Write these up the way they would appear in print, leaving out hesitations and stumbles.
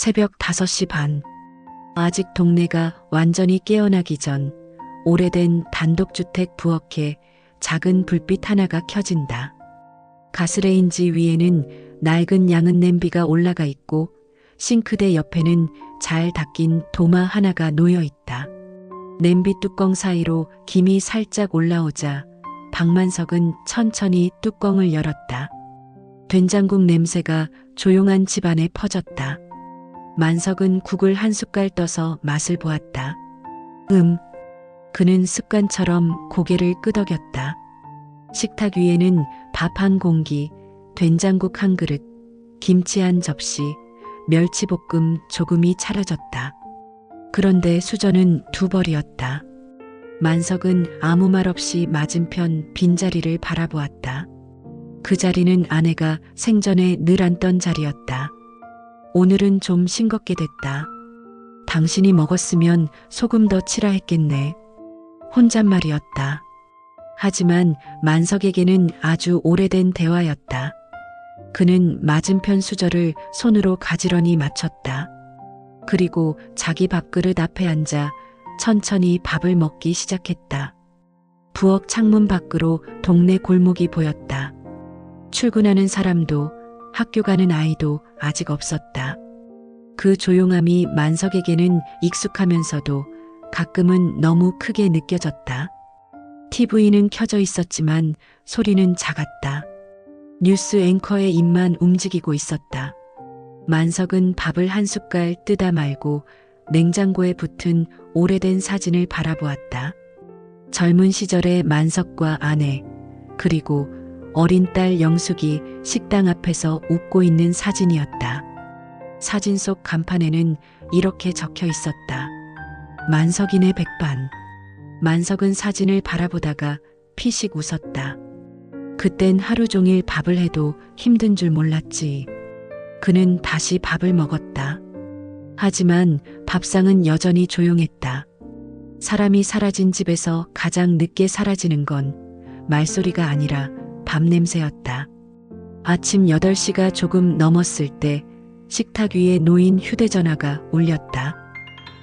새벽 5시 반. 아직 동네가 완전히 깨어나기 전 오래된 단독주택 부엌에 작은 불빛 하나가 켜진다. 가스레인지 위에는 낡은 양은 냄비가 올라가 있고 싱크대 옆에는 잘 닦인 도마 하나가 놓여 있다. 냄비 뚜껑 사이로 김이 살짝 올라오자 박만석은 천천히 뚜껑을 열었다. 된장국 냄새가 조용한 집안에 퍼졌다. 만석은 국을 한 숟갈 떠서 맛을 보았다. 그는 습관처럼 고개를 끄덕였다. 식탁 위에는 밥 한 공기, 된장국 한 그릇, 김치 한 접시, 멸치볶음 조금이 차려졌다. 그런데 수저는 2벌이었다. 만석은 아무 말 없이 맞은편 빈자리를 바라보았다. 그 자리는 아내가 생전에 늘 앉던 자리였다. 오늘은 좀 싱겁게 됐다. 당신이 먹었으면 소금 더 치라 했겠네. 혼잣말이었다. 하지만 만석에게는 아주 오래된 대화였다. 그는 맞은편 수저를 손으로 가지런히 맞췄다. 그리고 자기 밥그릇 앞에 앉아 천천히 밥을 먹기 시작했다. 부엌 창문 밖으로 동네 골목이 보였다. 출근하는 사람도 학교 가는 아이도 아직 없었다. 그 조용함이 만석에게는 익숙하면서도 가끔은 너무 크게 느껴졌다. TV는 켜져 있었지만 소리는 작았다. 뉴스 앵커의 입만 움직이고 있었다. 만석은 밥을 한 숟갈 뜨다 말고 냉장고에 붙은 오래된 사진을 바라보았다. 젊은 시절의 만석과 아내, 그리고 어린 딸 영숙이 식당 앞에서 웃고 있는 사진이었다. 사진 속 간판에는 이렇게 적혀 있었다. 만석이네 백반. 만석은 사진을 바라보다가 피식 웃었다. 그땐 하루 종일 밥을 해도 힘든 줄 몰랐지. 그는 다시 밥을 먹었다. 하지만 밥상은 여전히 조용했다. 사람이 사라진 집에서 가장 늦게 사라지는 건 말소리가 아니라 밥 냄새였다. 아침 8시가 조금 넘었을 때 식탁 위에 놓인 휴대전화가 울렸다.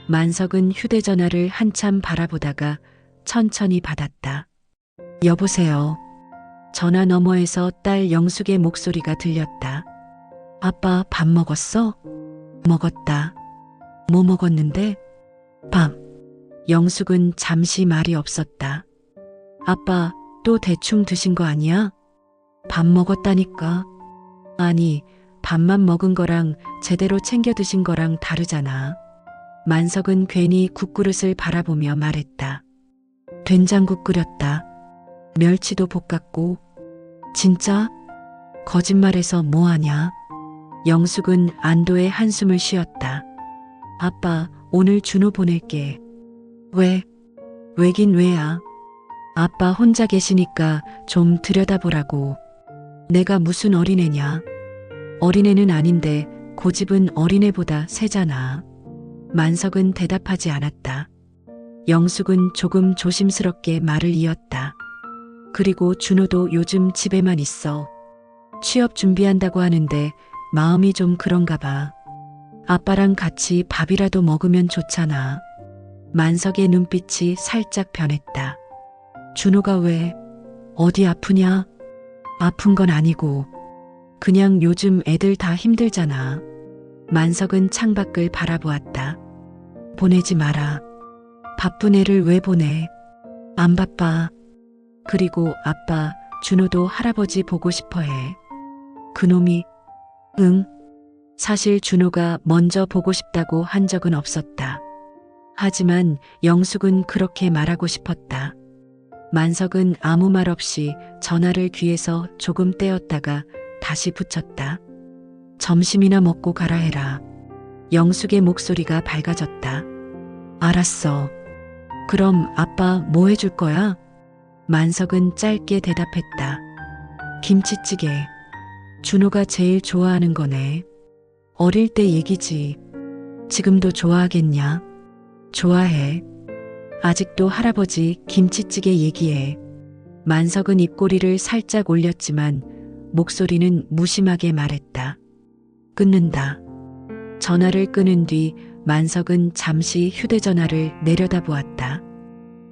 만석은 휴대전화를 한참 바라보다가 천천히 받았다. 여보세요. 전화 너머에서 딸 영숙의 목소리가 들렸다. 아빠 밥 먹었어? 먹었다. 뭐 먹었는데? 밥. 영숙은 잠시 말이 없었다. 아빠 또 대충 드신 거 아니야? 밥 먹었다니까. 아니, 밥만 먹은 거랑 제대로 챙겨 드신 거랑 다르잖아. 만석은 괜히 국그릇을 바라보며 말했다. 된장국 끓였다. 멸치도 볶았고. 진짜? 거짓말해서 뭐하냐? 영숙은 안도의 한숨을 쉬었다. 아빠, 오늘 준호 보낼게. 왜? 왜긴 왜야? 아빠 혼자 계시니까 좀 들여다보라고. 내가 무슨 어린애냐? 어린애는 아닌데 고집은 어린애보다 세잖아. 만석은 대답하지 않았다. 영숙은 조금 조심스럽게 말을 이었다. 그리고 준호도 요즘 집에만 있어. 취업 준비한다고 하는데 마음이 좀 그런가 봐. 아빠랑 같이 밥이라도 먹으면 좋잖아. 만석의 눈빛이 살짝 변했다. 준호가 왜? 어디 아프냐? 아픈 건 아니고 그냥 요즘 애들 다 힘들잖아. 만석은 창밖을 바라보았다. 보내지 마라. 바쁜 애를 왜 보내? 안 바빠. 그리고 아빠, 준호도 할아버지 보고 싶어 해. 그놈이? 응. 사실 준호가 먼저 보고 싶다고 한 적은 없었다. 하지만 영숙은 그렇게 말하고 싶었다. 만석은 아무 말 없이 전화를 귀에서 조금 떼었다가 다시 붙였다. 점심이나 먹고 가라 해라. 영숙의 목소리가 밝아졌다. 알았어. 그럼 아빠 뭐 해줄 거야? 만석은 짧게 대답했다. 김치찌개. 준호가 제일 좋아하는 거네. 어릴 때 얘기지. 지금도 좋아하겠냐? 좋아해. 아직도 할아버지 김치찌개 얘기해. 만석은 입꼬리를 살짝 올렸지만 목소리는 무심하게 말했다. 끊는다. 전화를 끊은 뒤 만석은 잠시 휴대전화를 내려다보았다.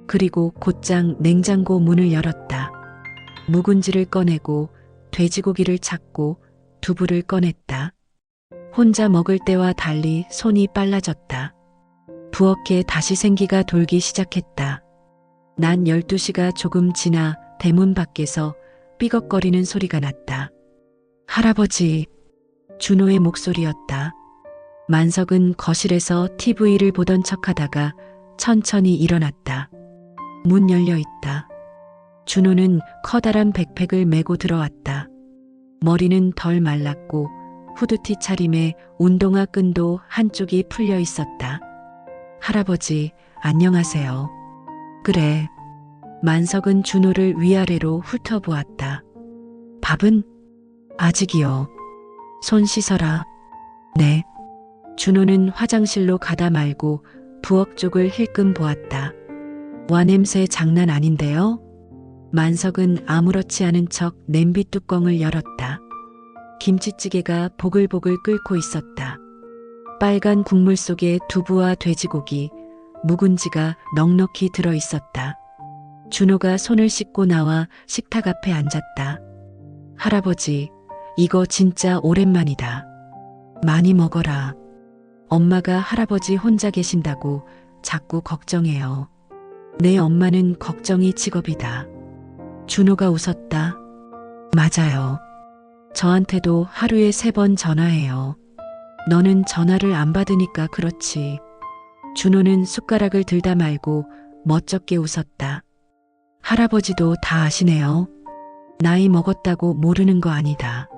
그리고 곧장 냉장고 문을 열었다. 묵은지를 꺼내고 돼지고기를 찾고 두부를 꺼냈다. 혼자 먹을 때와 달리 손이 빨라졌다. 부엌에 다시 생기가 돌기 시작했다. 난 12시가 조금 지나 대문 밖에서 삐걱거리는 소리가 났다. 할아버지, 준호의 목소리였다. 만석은 거실에서 TV를 보던 척하다가 천천히 일어났다. 문 열려 있다. 준호는 커다란 백팩을 메고 들어왔다. 머리는 덜 말랐고 후드티 차림에 운동화 끈도 한쪽이 풀려 있었다. 할아버지, 안녕하세요. 그래. 만석은 준호를 위아래로 훑어보았다. 밥은? 아직이요. 손 씻어라. 네. 준호는 화장실로 가다 말고 부엌 쪽을 힐끔 보았다. 와, 냄새 장난 아닌데요? 만석은 아무렇지 않은 척 냄비 뚜껑을 열었다. 김치찌개가 보글보글 끓고 있었다. 빨간 국물 속에 두부와 돼지고기, 묵은지가 넉넉히 들어 있었다. 준호가 손을 씻고 나와 식탁 앞에 앉았다. 할아버지, 이거 진짜 오랜만이다. 많이 먹어라. 엄마가 할아버지 혼자 계신다고 자꾸 걱정해요. 내 엄마는 걱정이 직업이다. 준호가 웃었다. 맞아요. 저한테도 하루에 3번 전화해요. 너는 전화를 안 받으니까 그렇지. 준호는 숟가락을 들다 말고 멋쩍게 웃었다. 할아버지도 다 아시네요. 나이 먹었다고 모르는 거 아니다.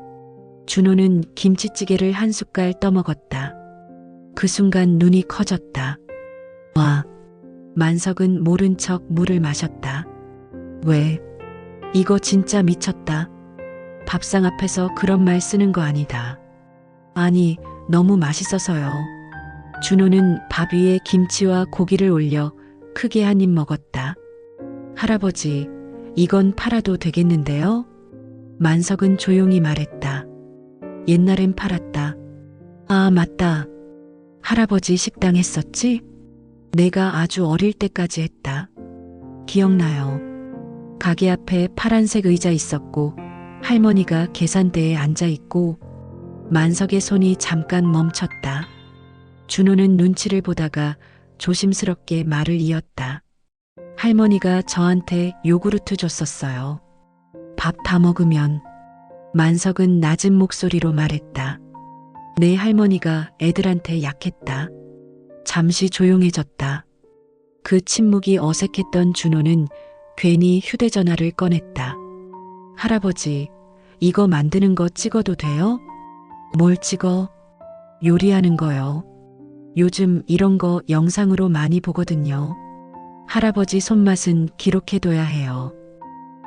준호는 김치찌개를 한 숟갈 떠먹었다. 그 순간 눈이 커졌다. 와. 만석은 모른 척 물을 마셨다. 왜? 이거 진짜 미쳤다. 밥상 앞에서 그런 말 쓰는 거 아니다. 아니, 너무 맛있어서요. 준호는 밥 위에 김치와 고기를 올려 크게 한 입 먹었다. 할아버지, 이건 팔아도 되겠는데요? 만석은 조용히 말했다. 옛날엔 팔았다. 아, 맞다. 할아버지 식당 했었지? 내가 아주 어릴 때까지 했다. 기억나요. 가게 앞에 파란색 의자 있었고 할머니가 계산대에 앉아 있고 만석의 손이 잠깐 멈췄다. 준호는 눈치를 보다가 조심스럽게 말을 이었다. 할머니가 저한테 요구르트 줬었어요. 밥 다 먹으면. 만석은 낮은 목소리로 말했다. 내 할머니가 애들한테 약했다. 잠시 조용해졌다. 그 침묵이 어색했던 준호는 괜히 휴대전화를 꺼냈다. 할아버지, 이거 만드는 거 찍어도 돼요? 뭘 찍어? 요리하는 거요. 요즘 이런 거 영상으로 많이 보거든요. 할아버지 손맛은 기록해둬야 해요.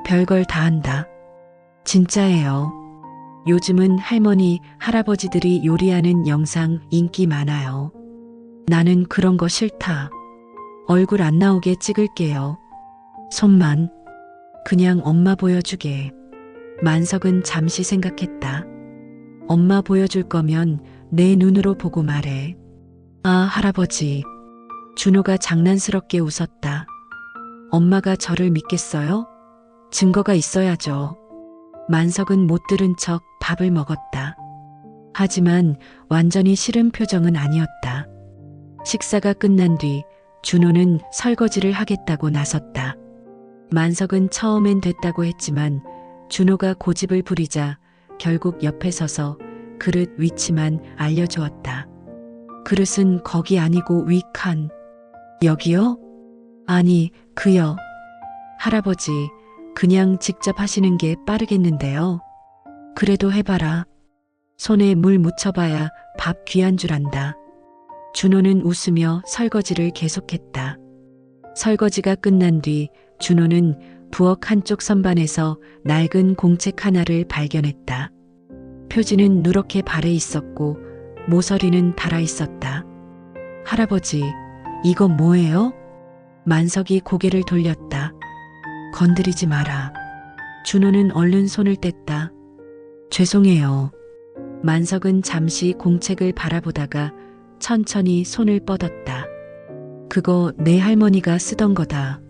별걸 다 한다. 진짜예요. 요즘은 할머니, 할아버지들이 요리하는 영상 인기 많아요. 나는 그런 거 싫다. 얼굴 안 나오게 찍을게요. 손만. 그냥 엄마 보여주게. 만석은 잠시 생각했다. 엄마 보여줄 거면 내 눈으로 보고 말해. 아, 할아버지. 준호가 장난스럽게 웃었다. 엄마가 저를 믿겠어요? 증거가 있어야죠. 만석은 못 들은 척 밥을 먹었다. 하지만 완전히 싫은 표정은 아니었다. 식사가 끝난 뒤 준호는 설거지를 하겠다고 나섰다. 만석은 처음엔 됐다고 했지만 준호가 고집을 부리자 결국 옆에 서서 그릇 위치만 알려주었다. 그릇은 거기 아니고 위 칸. 여기요? 아니, 그요. 할아버지, 그냥 직접 하시는 게 빠르겠는데요. 그래도 해봐라. 손에 물 묻혀봐야 밥 귀한 줄 안다. 준호는 웃으며 설거지를 계속했다. 설거지가 끝난 뒤 준호는 부엌 한쪽 선반에서 낡은 공책 하나를 발견했다. 표지는 누렇게 발해 있었고 모서리는 달아 있었다. 할아버지, 이거 뭐예요? 만석이 고개를 돌렸다. 건드리지 마라. 준호는 얼른 손을 뗐다. 죄송해요. 만석은 잠시 공책을 바라보다가 천천히 손을 뻗었다. 그거 내 할머니가 쓰던 거다.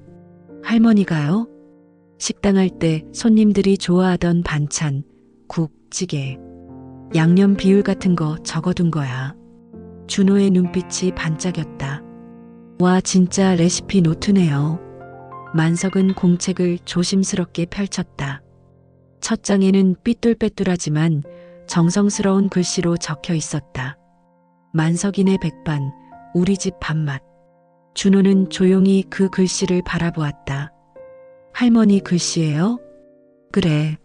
할머니가요? 식당할 때 손님들이 좋아하던 반찬, 국, 찌개, 양념 비율 같은 거 적어둔 거야. 준호의 눈빛이 반짝였다. 와, 진짜 레시피 노트네요. 만석은 공책을 조심스럽게 펼쳤다. 첫 장에는 삐뚤빼뚤하지만 정성스러운 글씨로 적혀 있었다. 만석이네 백반, 우리 집 밥맛. 준호는 조용히 그 글씨를 바라보았다. 할머니 글씨예요? 그래.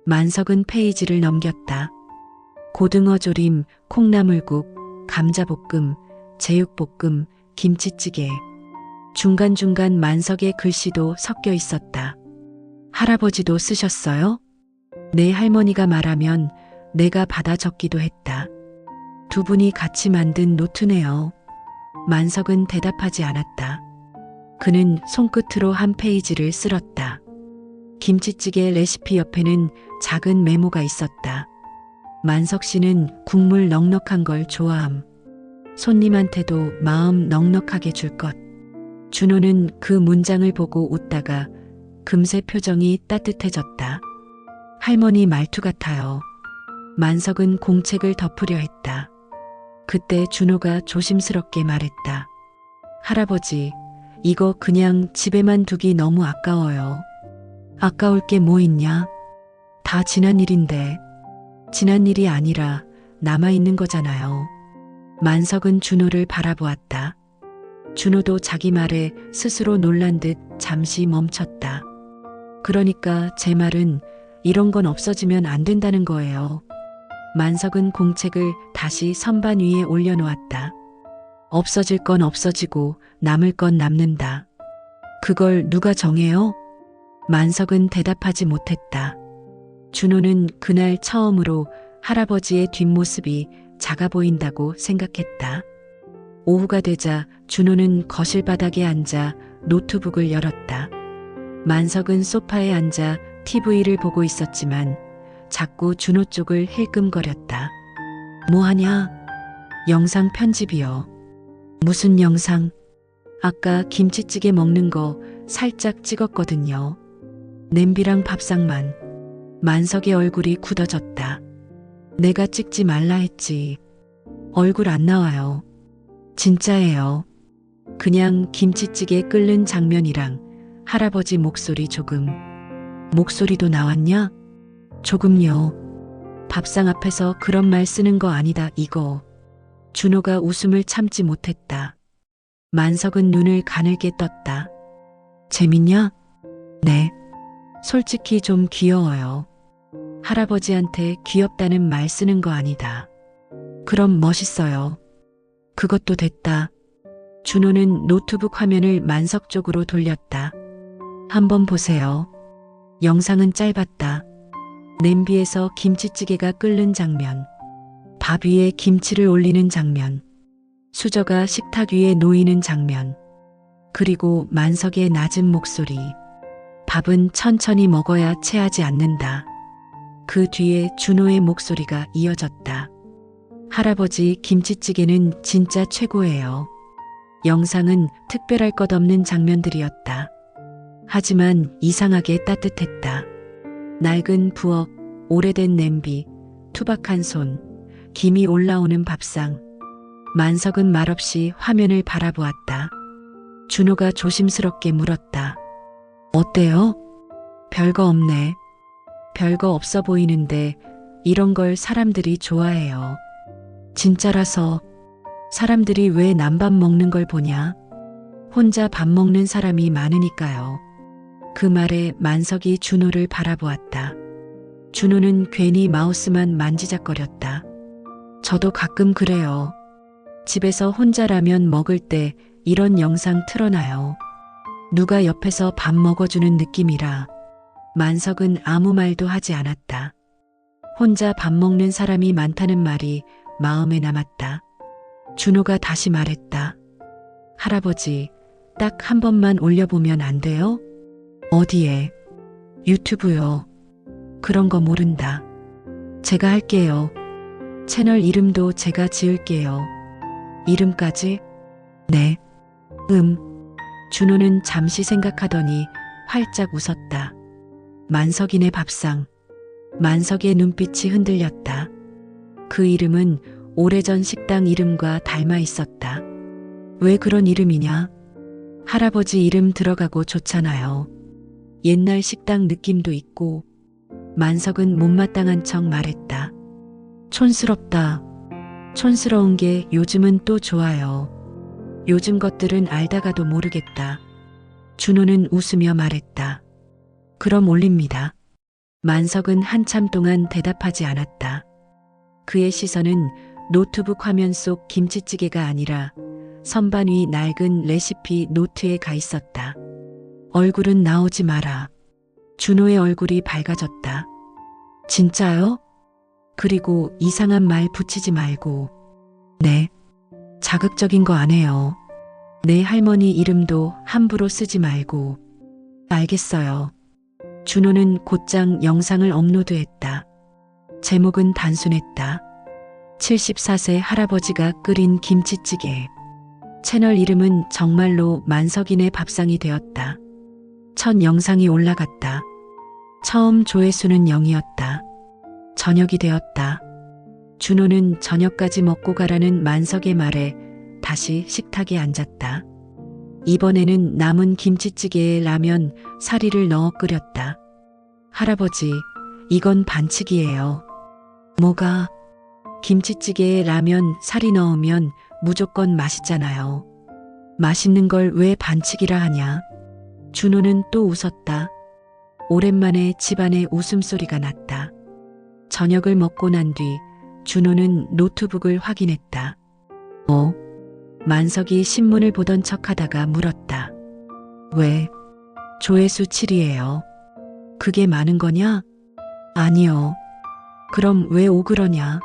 만석은 페이지를 넘겼다. 고등어 조림, 콩나물국, 감자볶음, 제육볶음, 김치찌개. 중간중간 만석의 글씨도 섞여 있었다. 할아버지도 쓰셨어요? 내 할머니가 말하면 내가 받아 적기도 했다. 두 분이 같이 만든 노트네요. 만석은 대답하지 않았다. 그는 손끝으로 한 페이지를 쓸었다. 김치찌개 레시피 옆에는 작은 메모가 있었다. 만석 씨는 국물 넉넉한 걸 좋아함. 손님한테도 마음 넉넉하게 줄 것. 준호는 그 문장을 보고 웃다가 금세 표정이 따뜻해졌다. 할머니 말투 같아요. 만석은 공책을 덮으려 했다. 그때 준호가 조심스럽게 말했다. 할아버지, 이거 그냥 집에만 두기 너무 아까워요. 아까울 게 뭐 있냐? 다 지난 일인데. 지난 일이 아니라 남아있는 거잖아요. 만석은 준호를 바라보았다. 준호도 자기 말에 스스로 놀란 듯 잠시 멈췄다. 그러니까 제 말은 이런 건 없어지면 안 된다는 거예요. 만석은 공책을 다시 선반 위에 올려놓았다. 없어질 건 없어지고 남을 건 남는다. 그걸 누가 정해요? 만석은 대답하지 못했다. 준호는 그날 처음으로 할아버지의 뒷모습이 작아 보인다고 생각했다. 오후가 되자 준호는 거실 바닥에 앉아 노트북을 열었다. 만석은 소파에 앉아 TV를 보고 있었지만 자꾸 준호 쪽을 힐끔거렸다. 뭐 하냐? 영상 편집이요. 무슨 영상? 아까 김치찌개 먹는 거 살짝 찍었거든요. 냄비랑 밥상만. 만석의 얼굴이 굳어졌다. 내가 찍지 말라 했지. 얼굴 안 나와요. 진짜예요. 그냥 김치찌개 끓는 장면이랑 할아버지 목소리 조금. 목소리도 나왔냐? 조금요. 밥상 앞에서 그런 말 쓰는 거 아니다 이거. 준호가 웃음을 참지 못했다. 만석은 눈을 가늘게 떴다. 재밌냐? 네. 솔직히 좀 귀여워요. 할아버지한테 귀엽다는 말 쓰는 거 아니다. 그럼 멋있어요. 그것도 됐다. 준호는 노트북 화면을 만석 쪽으로 돌렸다. 한번 보세요. 영상은 짧았다. 냄비에서 김치찌개가 끓는 장면, 밥 위에 김치를 올리는 장면, 수저가 식탁 위에 놓이는 장면, 그리고 만석의 낮은 목소리. 밥은 천천히 먹어야 체하지 않는다. 그 뒤에 준호의 목소리가 이어졌다. 할아버지 김치찌개는 진짜 최고예요. 영상은 특별할 것 없는 장면들이었다. 하지만 이상하게 따뜻했다. 낡은 부엌, 오래된 냄비, 투박한 손, 김이 올라오는 밥상. 만석은 말없이 화면을 바라보았다. 준호가 조심스럽게 물었다. 어때요? 별거 없네. 별거 없어 보이는데 이런 걸 사람들이 좋아해요. 진짜라서. 사람들이 왜 남밥 먹는 걸 보냐? 혼자 밥 먹는 사람이 많으니까요. 그 말에 만석이 준호를 바라보았다. 준호는 괜히 마우스만 만지작거렸다. 저도 가끔 그래요. 집에서 혼자 라면 먹을 때 이런 영상 틀어놔요. 누가 옆에서 밥 먹어주는 느낌이라. 만석은 아무 말도 하지 않았다. 혼자 밥 먹는 사람이 많다는 말이 마음에 남았다. 준호가 다시 말했다. 할아버지, 딱 한 번만 올려보면 안 돼요? 어디에? 유튜브요. 그런 거 모른다. 제가 할게요. 채널 이름도 제가 지을게요. 이름까지? 네. 준호는 잠시 생각하더니 활짝 웃었다. 만석이네 밥상. 만석의 눈빛이 흔들렸다. 그 이름은 오래전 식당 이름과 닮아 있었다. 왜 그런 이름이냐? 할아버지 이름 들어가고 좋잖아요. 옛날 식당 느낌도 있고. 만석은 못마땅한 척 말했다. 촌스럽다. 촌스러운 게 요즘은 또 좋아요. 요즘 것들은 알다가도 모르겠다. 준호는 웃으며 말했다. 그럼 올립니다. 만석은 한참 동안 대답하지 않았다. 그의 시선은 노트북 화면 속 김치찌개가 아니라 선반 위 낡은 레시피 노트에 가 있었다. 얼굴은 나오지 마라. 준호의 얼굴이 밝아졌다. 진짜요? 그리고 이상한 말 붙이지 말고. 네. 자극적인 거 안 해요. 내 할머니 이름도 함부로 쓰지 말고. 알겠어요. 준호는 곧장 영상을 업로드했다. 제목은 단순했다. 74세 할아버지가 끓인 김치찌개. 채널 이름은 정말로 만석이네 밥상이 되었다. 첫 영상이 올라갔다. 처음 조회수는 0이었다. 저녁이 되었다. 준호는 저녁까지 먹고 가라는 만석의 말에 다시 식탁에 앉았다. 이번에는 남은 김치찌개에 라면 사리를 넣어 끓였다. 할아버지, 이건 반칙이에요. 뭐가? 김치찌개에 라면 사리 넣으면 무조건 맛있잖아요. 맛있는 걸 왜 반칙이라 하냐? 준호는 또 웃었다. 오랜만에 집안에 웃음소리가 났다. 저녁을 먹고 난 뒤 준호는 노트북을 확인했다. 만석이 신문을 보던 척하다가 물었다. 왜? 조회수 7이에요. 그게 많은 거냐? 아니요. 그럼 왜 5 그러냐?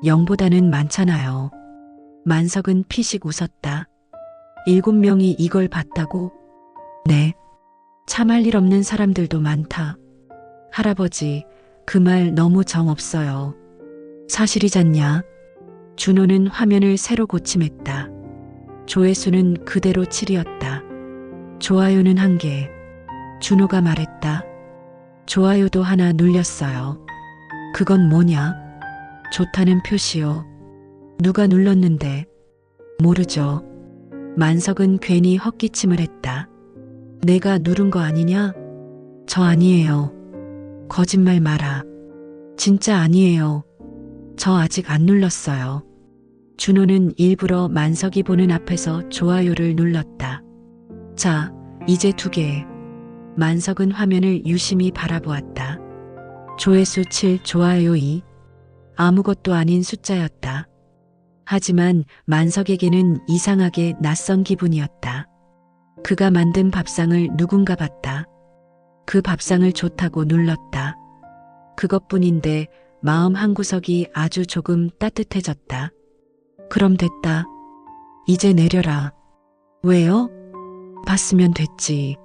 0보다는 많잖아요. 만석은 피식 웃었다. 7명이 이걸 봤다고? 네. 참할 일 없는 사람들도 많다. 할아버지, 그 말 너무 정 없어요. 사실이잖냐? 준호는 화면을 새로 고침했다. 조회수는 그대로 7이었다. 좋아요는 1개. 준호가 말했다. 좋아요도 하나 눌렸어요. 그건 뭐냐? 좋다는 표시요. 누가 눌렀는데? 모르죠. 만석은 괜히 헛기침을 했다. 내가 누른 거 아니냐? 저 아니에요. 거짓말 마라. 진짜 아니에요. 저 아직 안 눌렀어요. 준호는 일부러 만석이 보는 앞에서 좋아요를 눌렀다. 자, 이제 2개. 만석은 화면을 유심히 바라보았다. 조회수 7, 좋아요 2. 아무것도 아닌 숫자였다. 하지만 만석에게는 이상하게 낯선 기분이었다. 그가 만든 밥상을 누군가 봤다. 그 밥상을 좋다고 눌렀다. 그것뿐인데 마음 한구석이 아주 조금 따뜻해졌다. 그럼 됐다. 이제 내려라. 왜요? 봤으면 됐지.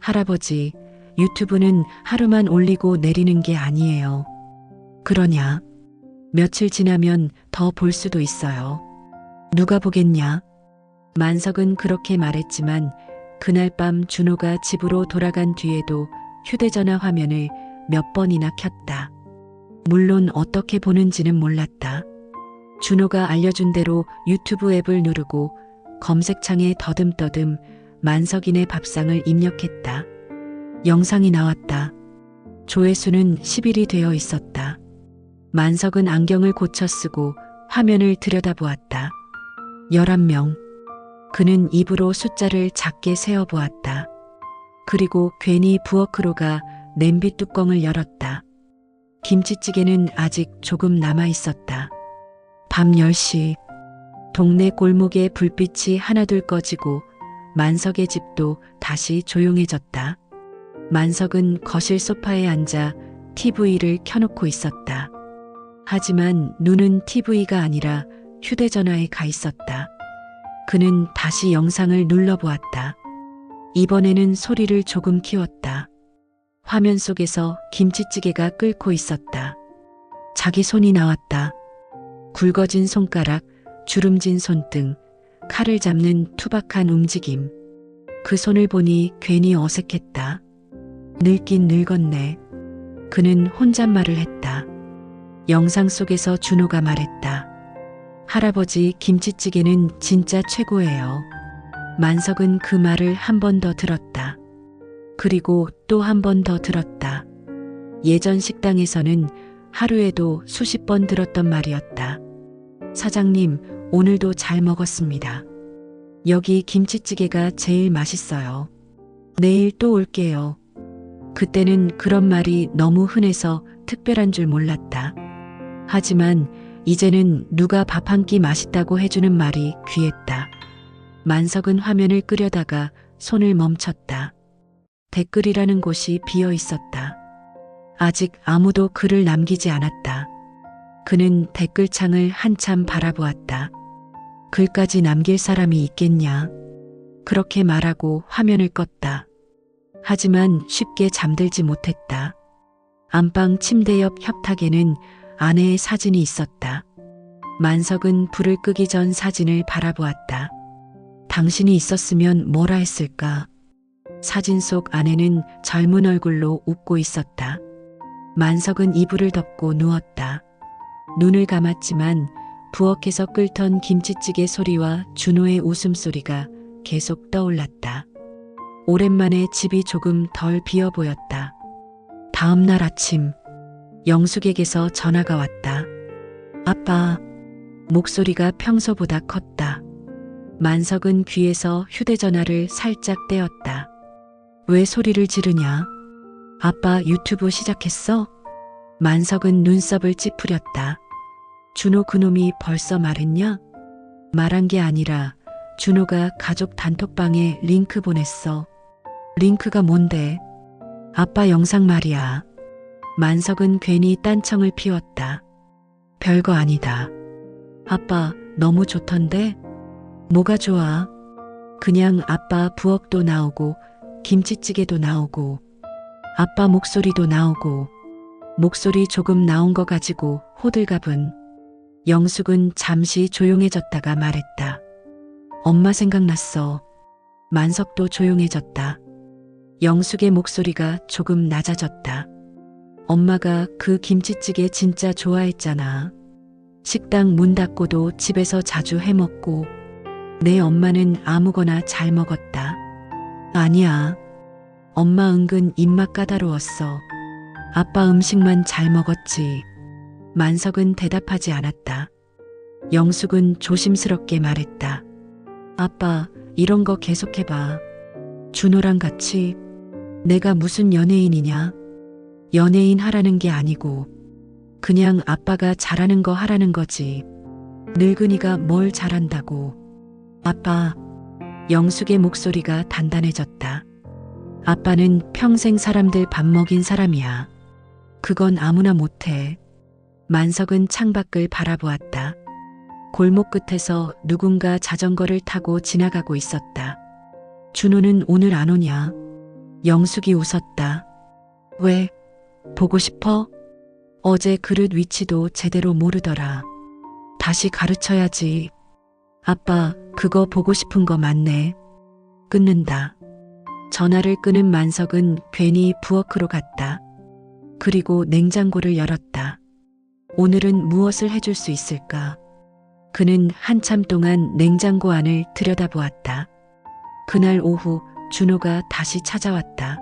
할아버지, 유튜브는 하루만 올리고 내리는 게 아니에요. 그러냐? 며칠 지나면 더 볼 수도 있어요. 누가 보겠냐? 만석은 그렇게 말했지만 그날 밤 준호가 집으로 돌아간 뒤에도 휴대전화 화면을 몇 번이나 켰다. 물론 어떻게 보는지는 몰랐다. 준호가 알려준 대로 유튜브 앱을 누르고 검색창에 더듬더듬 만석이네 밥상을 입력했다. 영상이 나왔다. 조회수는 10일이 되어 있었다. 만석은 안경을 고쳐 쓰고 화면을 들여다보았다. 11명. 그는 입으로 숫자를 작게 세어보았다. 그리고 괜히 부엌으로 가 냄비 뚜껑을 열었다. 김치찌개는 아직 조금 남아 있었다. 밤 10시. 동네 골목에 불빛이 하나둘 꺼지고 만석의 집도 다시 조용해졌다. 만석은 거실 소파에 앉아 TV를 켜놓고 있었다. 하지만 눈은 TV가 아니라 휴대전화에 가 있었다. 그는 다시 영상을 눌러보았다. 이번에는 소리를 조금 키웠다. 화면 속에서 김치찌개가 끓고 있었다. 자기 손이 나왔다. 굵어진 손가락, 주름진 손등, 칼을 잡는 투박한 움직임. 그 손을 보니 괜히 어색했다. 늙긴 늙었네. 그는 혼잣말을 했다. 영상 속에서 준호가 말했다. 할아버지 김치찌개는 진짜 최고예요. 만석은 그 말을 한 번 더 들었다. 그리고 또 한 번 더 들었다. 예전 식당에서는 하루에도 수십 번 들었던 말이었다. 사장님, 오늘도 잘 먹었습니다. 여기 김치찌개가 제일 맛있어요. 내일 또 올게요. 그때는 그런 말이 너무 흔해서 특별한 줄 몰랐다. 하지만 이제는 누가 밥 한 끼 맛있다고 해주는 말이 귀했다. 만석은 화면을 끄려다가 손을 멈췄다. 댓글이라는 곳이 비어 있었다. 아직 아무도 글을 남기지 않았다. 그는 댓글창을 한참 바라보았다. 글까지 남길 사람이 있겠냐? 그렇게 말하고 화면을 껐다. 하지만 쉽게 잠들지 못했다. 안방 침대 옆 협탁에는 아내의 사진이 있었다. 만석은 불을 끄기 전 사진을 바라보았다. 당신이 있었으면 뭐라 했을까? 사진 속 아내는 젊은 얼굴로 웃고 있었다. 만석은 이불을 덮고 누웠다. 눈을 감았지만 부엌에서 끓던 김치찌개 소리와 준호의 웃음소리가 계속 떠올랐다. 오랜만에 집이 조금 덜 비어 보였다. 다음 날 아침, 영숙에게서 전화가 왔다. 아빠, 목소리가 평소보다 컸다. 만석은 귀에서 휴대전화를 살짝 떼었다. 왜 소리를 지르냐? 아빠 유튜브 시작했어? 만석은 눈썹을 찌푸렸다. 준호 그놈이 벌써 말했냐? 말한 게 아니라 준호가 가족 단톡방에 링크 보냈어. 링크가 뭔데? 아빠 영상 말이야. 만석은 괜히 딴청을 피웠다. 별거 아니다. 아빠 너무 좋던데? 뭐가 좋아? 그냥 아빠 부엌도 나오고 김치찌개도 나오고 아빠 목소리도 나오고 목소리 조금 나온 거 가지고 호들갑은. 영숙은 잠시 조용해졌다가 말했다. 엄마 생각났어. 만석도 조용해졌다. 영숙의 목소리가 조금 낮아졌다. 엄마가 그 김치찌개 진짜 좋아했잖아. 식당 문 닫고도 집에서 자주 해먹고 내 엄마는 아무거나 잘 먹었다. 아니야. 엄마 은근 입맛 까다로웠어. 아빠 음식만 잘 먹었지. 만석은 대답하지 않았다. 영숙은 조심스럽게 말했다. 아빠, 이런 거 계속해봐. 준호랑 같이. 내가 무슨 연예인이냐? 연예인 하라는 게 아니고 그냥 아빠가 잘하는 거 하라는 거지. 늙은이가 뭘 잘한다고. 아빠. 영숙의 목소리가 단단해졌다. 아빠는 평생 사람들 밥 먹인 사람이야. 그건 아무나 못해. 만석은 창밖을 바라보았다. 골목 끝에서 누군가 자전거를 타고 지나가고 있었다. 준호는 오늘 안 오냐? 영숙이 웃었다. 왜? 보고 싶어? 어제 그릇 위치도 제대로 모르더라. 다시 가르쳐야지. 아빠, 그거 보고 싶은 거 맞네. 끊는다. 전화를 끄는 만석은 괜히 부엌으로 갔다. 그리고 냉장고를 열었다. 오늘은 무엇을 해줄 수 있을까? 그는 한참 동안 냉장고 안을 들여다보았다. 그날 오후 준호가 다시 찾아왔다.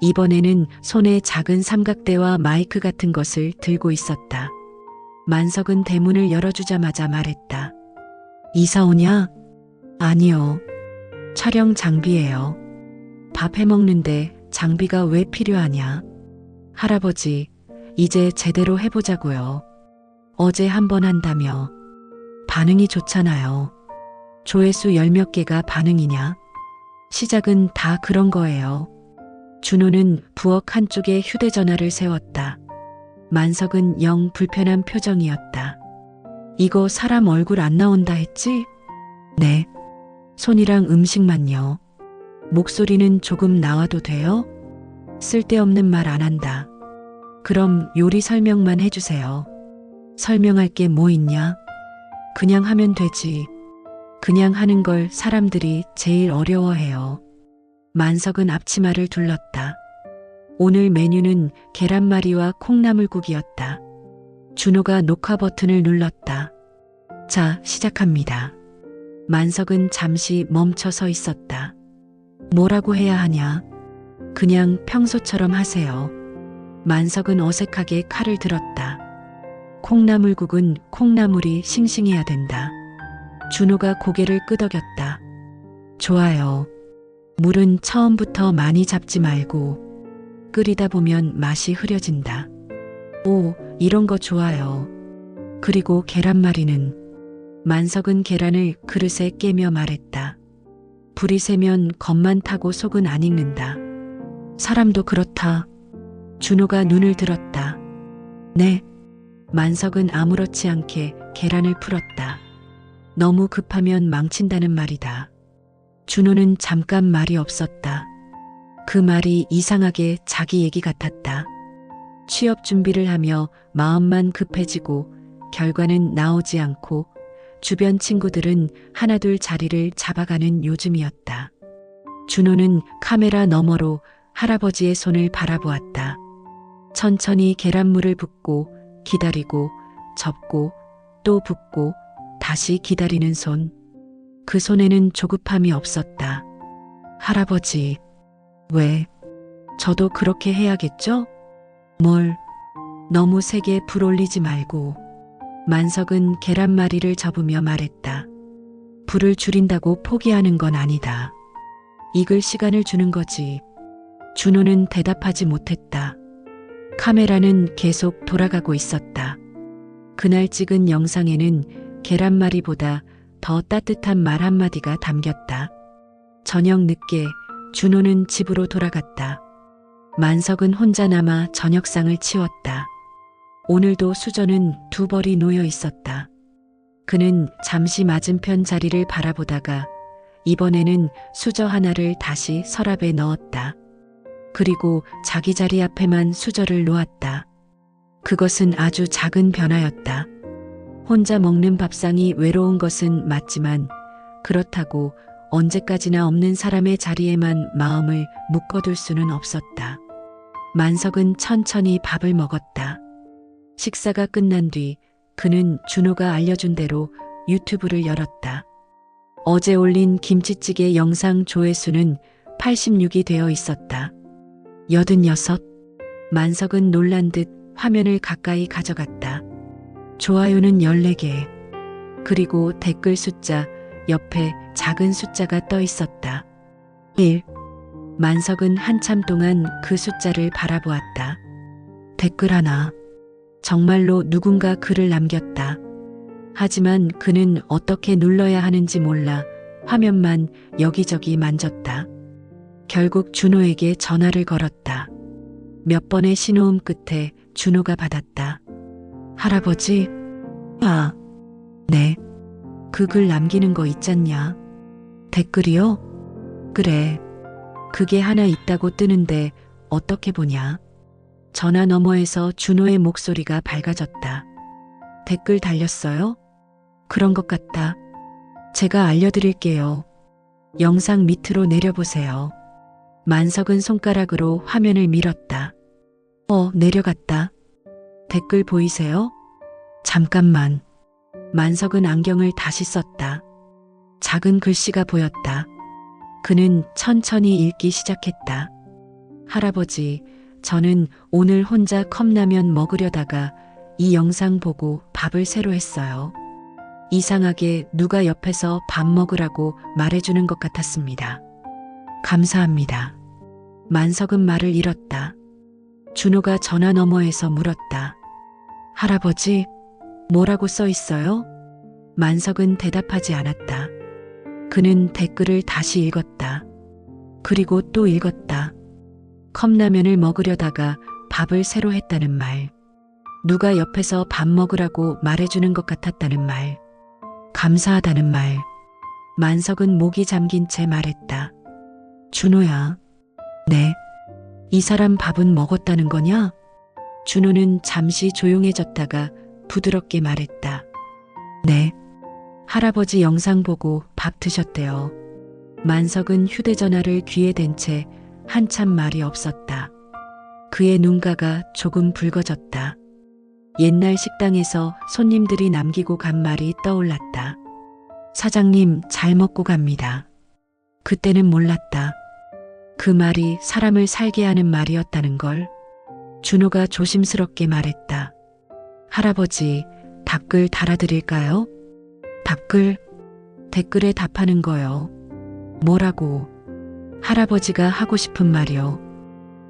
이번에는 손에 작은 삼각대와 마이크 같은 것을 들고 있었다. 만석은 대문을 열어주자마자 말했다. 이사 오냐? 아니요. 촬영 장비예요. 밥 해먹는데 장비가 왜 필요하냐? 할아버지, 이제 제대로 해보자고요. 어제 한 번 한다며. 반응이 좋잖아요. 조회수 10몇 개가 반응이냐? 시작은 다 그런 거예요. 준호는 부엌 한쪽에 휴대전화를 세웠다. 만석은 영 불편한 표정이었다. 이거 사람 얼굴 안 나온다 했지? 네. 손이랑 음식만요. 목소리는 조금 나와도 돼요? 쓸데없는 말 안 한다. 그럼 요리 설명만 해주세요. 설명할 게 뭐 있냐? 그냥 하면 되지. 그냥 하는 걸 사람들이 제일 어려워해요. 만석은 앞치마를 둘렀다. 오늘 메뉴는 계란말이와 콩나물국이었다. 준호가 녹화 버튼을 눌렀다. 자, 시작합니다. 만석은 잠시 멈춰 서 있었다. 뭐라고 해야 하냐? 그냥 평소처럼 하세요. 만석은 어색하게 칼을 들었다. 콩나물국은 콩나물이 싱싱해야 된다. 준호가 고개를 끄덕였다. 좋아요. 물은 처음부터 많이 잡지 말고 끓이다 보면 맛이 흐려진다. 오, 이런 거 좋아요. 그리고 계란말이는? 만석은 계란을 그릇에 깨며 말했다. 불이 세면 겉만 타고 속은 안 익는다. 사람도 그렇다. 준호가 눈을 들었다. 네. 만석은 아무렇지 않게 계란을 풀었다. 너무 급하면 망친다는 말이다. 준호는 잠깐 말이 없었다. 그 말이 이상하게 자기 얘기 같았다. 취업 준비를 하며 마음만 급해지고 결과는 나오지 않고 주변 친구들은 하나둘 자리를 잡아가는 요즘이었다. 준호는 카메라 너머로 할아버지의 손을 바라보았다. 천천히 계란물을 붓고 기다리고 접고 또 붓고 다시 기다리는 손. 그 손에는 조급함이 없었다. 할아버지, 왜? 저도 그렇게 해야겠죠? 뭘? 너무 세게 불 올리지 말고. 만석은 계란말이를 접으며 말했다. 불을 줄인다고 포기하는 건 아니다. 익을 시간을 주는 거지. 준호는 대답하지 못했다. 카메라는 계속 돌아가고 있었다. 그날 찍은 영상에는 계란말이보다 더 따뜻한 말 한마디가 담겼다. 저녁 늦게 준호는 집으로 돌아갔다. 만석은 혼자 남아 저녁상을 치웠다. 오늘도 수저는 두 벌이 놓여 있었다. 그는 잠시 맞은편 자리를 바라보다가 이번에는 수저 하나를 다시 서랍에 넣었다. 그리고 자기 자리 앞에만 수저를 놓았다. 그것은 아주 작은 변화였다. 혼자 먹는 밥상이 외로운 것은 맞지만 그렇다고 언제까지나 없는 사람의 자리에만 마음을 묶어둘 수는 없었다. 만석은 천천히 밥을 먹었다. 식사가 끝난 뒤 그는 준호가 알려준 대로 유튜브를 열었다. 어제 올린 김치찌개 영상 조회수는 86이 되어 있었다. 86. 만석은 놀란 듯 화면을 가까이 가져갔다. 좋아요는 14개. 그리고 댓글 숫자 옆에 작은 숫자가 떠 있었다. 1. 만석은 한참 동안 그 숫자를 바라보았다. 댓글 하나. 정말로 누군가 글을 남겼다. 하지만 그는 어떻게 눌러야 하는지 몰라 화면만 여기저기 만졌다. 결국 준호에게 전화를 걸었다. 몇 번의 신호음 끝에 준호가 받았다. 할아버지? 아, 네. 그 글 남기는 거 있잖냐? 댓글이요? 그래. 그게 하나 있다고 뜨는데 어떻게 보냐? 전화 너머에서 준호의 목소리가 밝아졌다. 댓글 달렸어요? 그런 것 같다. 제가 알려드릴게요. 영상 밑으로 내려보세요. 만석은 손가락으로 화면을 밀었다. 내려갔다. 댓글 보이세요? 잠깐만. 만석은 안경을 다시 썼다. 작은 글씨가 보였다. 그는 천천히 읽기 시작했다. 할아버지, 저는 오늘 혼자 컵라면 먹으려다가 이 영상 보고 밥을 새로 했어요. 이상하게 누가 옆에서 밥 먹으라고 말해주는 것 같았습니다. 감사합니다. 만석은 말을 잃었다. 준호가 전화 너머에서 물었다. 할아버지, 뭐라고 써 있어요? 만석은 대답하지 않았다. 그는 댓글을 다시 읽었다. 그리고 또 읽었다. 컵라면을 먹으려다가 밥을 새로 했다는 말. 누가 옆에서 밥 먹으라고 말해주는 것 같았다는 말. 감사하다는 말. 만석은 목이 잠긴 채 말했다. 준호야. 네. 이 사람 밥은 먹었다는 거냐? 준호는 잠시 조용해졌다가 부드럽게 말했다. 네. 할아버지 영상 보고 밥 드셨대요. 만석은 휴대전화를 귀에 댄 채 한참 말이 없었다. 그의 눈가가 조금 붉어졌다. 옛날 식당에서 손님들이 남기고 간 말이 떠올랐다. 사장님 잘 먹고 갑니다. 그때는 몰랐다. 그 말이 사람을 살게 하는 말이었다는 걸. 준호가 조심스럽게 말했다. 할아버지, 답글 달아드릴까요? 답글? 댓글에 답하는 거요. 뭐라고? 할아버지가 하고 싶은 말이요.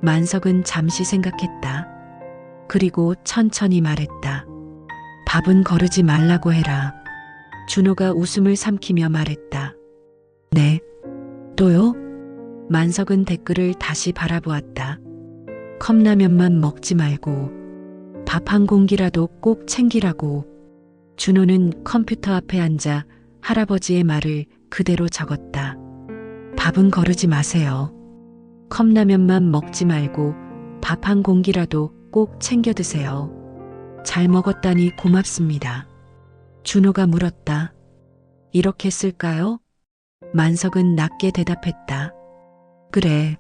만석은 잠시 생각했다. 그리고 천천히 말했다. 밥은 거르지 말라고 해라. 준호가 웃음을 삼키며 말했다. 네. 또요? 만석은 댓글을 다시 바라보았다. 컵라면만 먹지 말고 밥 한 공기라도 꼭 챙기라고. 준호는 컴퓨터 앞에 앉아 할아버지의 말을 그대로 적었다. 밥은 거르지 마세요. 컵라면만 먹지 말고 밥 한 공기라도 꼭 챙겨 드세요. 잘 먹었다니 고맙습니다. 준호가 물었다. 이렇게 쓸까요? 만석은 낮게 대답했다. 그래.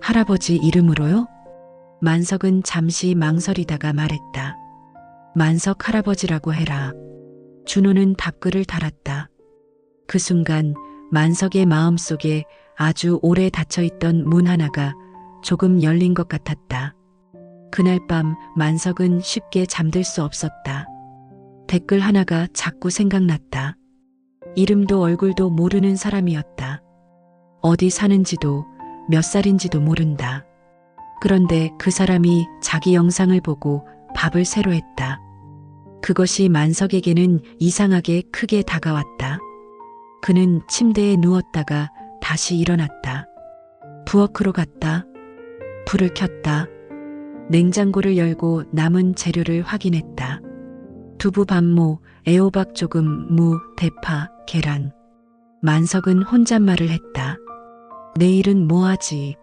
할아버지 이름으로요? 만석은 잠시 망설이다가 말했다. 만석 할아버지라고 해라. 준호는 답글을 달았다. 그 순간 만석의 마음속에 아주 오래 닫혀있던 문 하나가 조금 열린 것 같았다. 그날 밤 만석은 쉽게 잠들 수 없었다. 댓글 하나가 자꾸 생각났다. 이름도 얼굴도 모르는 사람이었다. 어디 사는지도 몇 살인지도 모른다. 그런데 그 사람이 자기 영상을 보고 밥을 새로 했다. 그것이 만석에게는 이상하게 크게 다가왔다. 그는 침대에 누웠다가 다시 일어났다. 부엌으로 갔다. 불을 켰다. 냉장고를 열고 남은 재료를 확인했다. 두부 반모, 애호박 조금, 무, 대파, 계란. 만석은 혼잣말을 했다. 내일은 뭐 하지?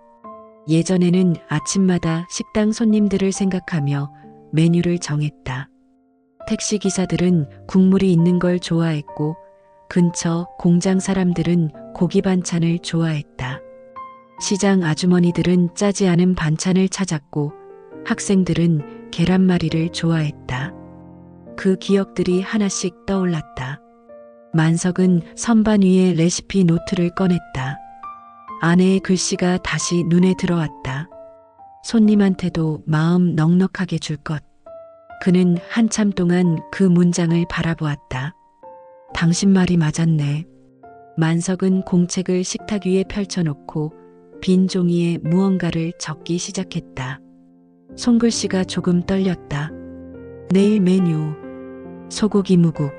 예전에는 아침마다 식당 손님들을 생각하며 메뉴를 정했다. 택시기사들은 국물이 있는 걸 좋아했고 근처 공장 사람들은 고기 반찬을 좋아했다. 시장 아주머니들은 짜지 않은 반찬을 찾았고 학생들은 계란말이를 좋아했다. 그 기억들이 하나씩 떠올랐다. 만석은 선반 위에 레시피 노트를 꺼냈다. 아내의 글씨가 다시 눈에 들어왔다. 손님한테도 마음 넉넉하게 줄 것. 그는 한참 동안 그 문장을 바라보았다. 당신 말이 맞았네. 만석은 공책을 식탁 위에 펼쳐놓고 빈 종이에 무언가를 적기 시작했다. 손글씨가 조금 떨렸다. 내일 메뉴, 소고기 무국,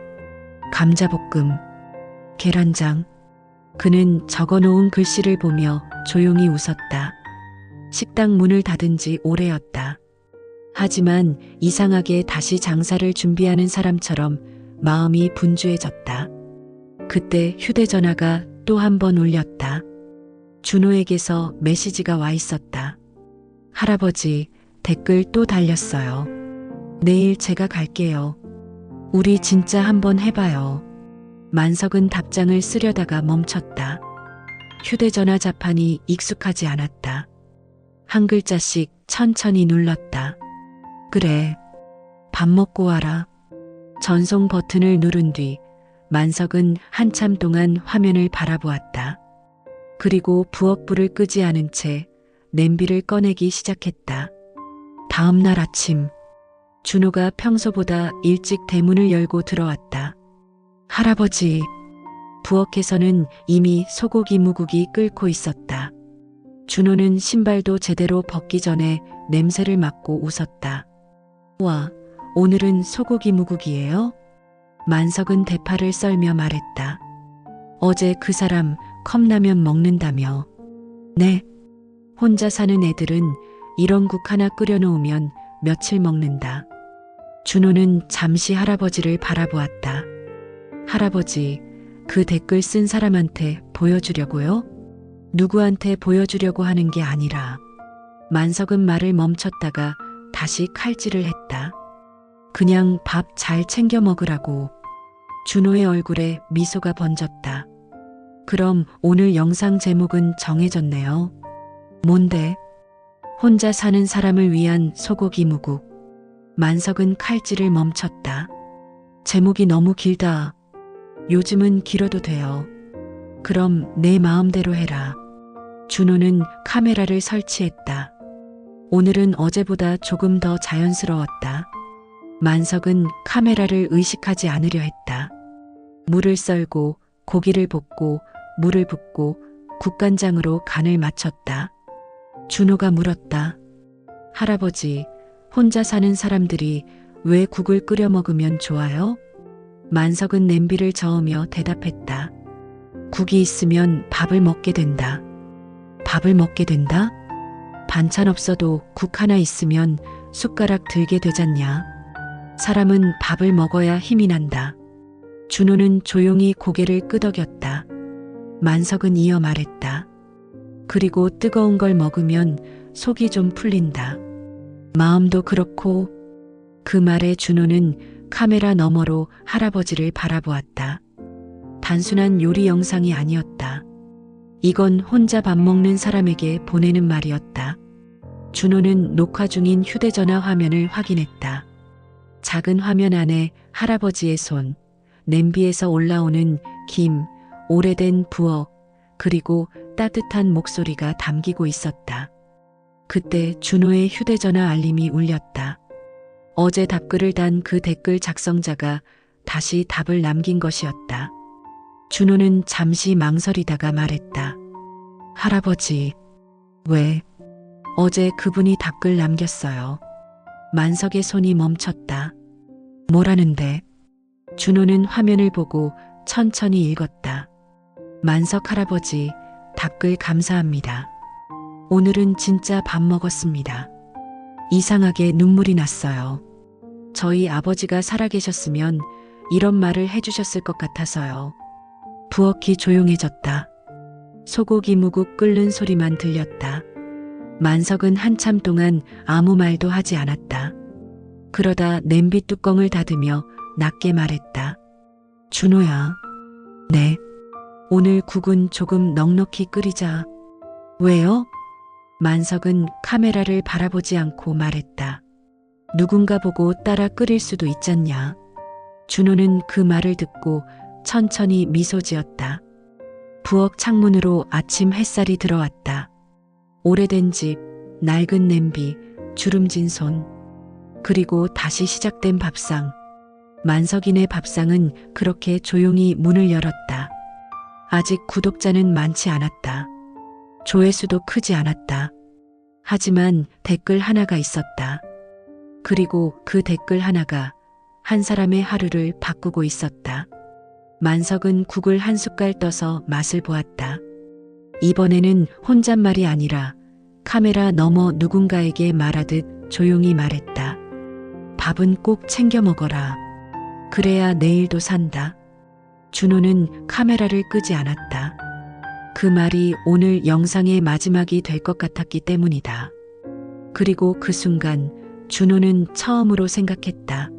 감자볶음, 계란장. 그는 적어놓은 글씨를 보며 조용히 웃었다. 식당 문을 닫은 지 오래였다. 하지만 이상하게 다시 장사를 준비하는 사람처럼 마음이 분주해졌다. 그때 휴대전화가 또 한 번 울렸다. 준호에게서 메시지가 와 있었다. 할아버지, 댓글 또 달렸어요. 내일 제가 갈게요. 우리 진짜 한번 해봐요. 만석은 답장을 쓰려다가 멈췄다. 휴대전화 자판이 익숙하지 않았다. 한 글자씩 천천히 눌렀다. 그래, 밥 먹고 와라. 전송 버튼을 누른 뒤 만석은 한참 동안 화면을 바라보았다. 그리고 부엌 불을 끄지 않은 채 냄비를 꺼내기 시작했다. 다음 날 아침, 준호가 평소보다 일찍 대문을 열고 들어왔다. 할아버지, 부엌에서는 이미 소고기 무국이 끓고 있었다. 준호는 신발도 제대로 벗기 전에 냄새를 맡고 웃었다. 와, 오늘은 소고기 무국이에요? 만석은 대파를 썰며 말했다. 어제 그 사람 컵라면 먹는다며. 네. 혼자 사는 애들은 이런 국 하나 끓여놓으면 며칠 먹는다. 준호는 잠시 할아버지를 바라보았다. 할아버지, 그 댓글 쓴 사람한테 보여주려고요? 누구한테 보여주려고 하는 게 아니라. 만석은 말을 멈췄다가 다시 칼질을 했다. 그냥 밥 잘 챙겨 먹으라고. 준호의 얼굴에 미소가 번졌다. 그럼 오늘 영상 제목은 정해졌네요. 뭔데? 혼자 사는 사람을 위한 소고기 무국. 만석은 칼질을 멈췄다. 제목이 너무 길다. 요즘은 길어도 돼요. 그럼 내 마음대로 해라. 준호는 카메라를 설치했다. 오늘은 어제보다 조금 더 자연스러웠다. 만석은 카메라를 의식하지 않으려 했다. 물을 썰고 고기를 볶고 물을 붓고 국간장으로 간을 맞췄다. 준호가 물었다. 할아버지, 혼자 사는 사람들이 왜 국을 끓여 먹으면 좋아요? 만석은 냄비를 저으며 대답했다. 국이 있으면 밥을 먹게 된다. 밥을 먹게 된다? 반찬 없어도 국 하나 있으면 숟가락 들게 되잖냐. 사람은 밥을 먹어야 힘이 난다. 준호는 조용히 고개를 끄덕였다. 만석은 이어 말했다. 그리고 뜨거운 걸 먹으면 속이 좀 풀린다. 마음도 그렇고. 그 말에 준호는 카메라 너머로 할아버지를 바라보았다. 단순한 요리 영상이 아니었다. 이건 혼자 밥 먹는 사람에게 보내는 말이었다. 준호는 녹화 중인 휴대전화 화면을 확인했다. 작은 화면 안에 할아버지의 손, 냄비에서 올라오는 김, 오래된 부엌, 그리고 따뜻한 목소리가 담기고 있었다. 그때 준호의 휴대전화 알림이 울렸다. 어제 답글을 단 그 댓글 작성자가 다시 답을 남긴 것이었다. 준호는 잠시 망설이다가 말했다. 할아버지, 왜? 어제 그분이 답글 남겼어요. 만석의 손이 멈췄다. 뭐라는데? 준호는 화면을 보고 천천히 읽었다. 만석 할아버지, 답글 감사합니다. 오늘은 진짜 밥 먹었습니다. 이상하게 눈물이 났어요. 저희 아버지가 살아계셨으면 이런 말을 해주셨을 것 같아서요. 부엌이 조용해졌다. 소고기 무국 끓는 소리만 들렸다. 만석은 한참 동안 아무 말도 하지 않았다. 그러다 냄비 뚜껑을 닫으며 낮게 말했다. 준호야. 네. 오늘 국은 조금 넉넉히 끓이자. 왜요? 만석은 카메라를 바라보지 않고 말했다. 누군가 보고 따라 끓일 수도 있잖냐. 준호는 그 말을 듣고 천천히 미소 지었다. 부엌 창문으로 아침 햇살이 들어왔다. 오래된 집, 낡은 냄비, 주름진 손, 그리고 다시 시작된 밥상. 만석인의 밥상은 그렇게 조용히 문을 열었다. 아직 구독자는 많지 않았다. 조회수도 크지 않았다. 하지만 댓글 하나가 있었다. 그리고 그 댓글 하나가 한 사람의 하루를 바꾸고 있었다. 만석은 국을 한 숟갈 떠서 맛을 보았다. 이번에는 혼잣말이 아니라 카메라 너머 누군가에게 말하듯 조용히 말했다. 밥은 꼭 챙겨 먹어라. 그래야 내일도 산다. 준호는 카메라를 끄지 않았다. 그 말이 오늘 영상의 마지막이 될 것 같았기 때문이다. 그리고 그 순간 준호는 처음으로 생각했다.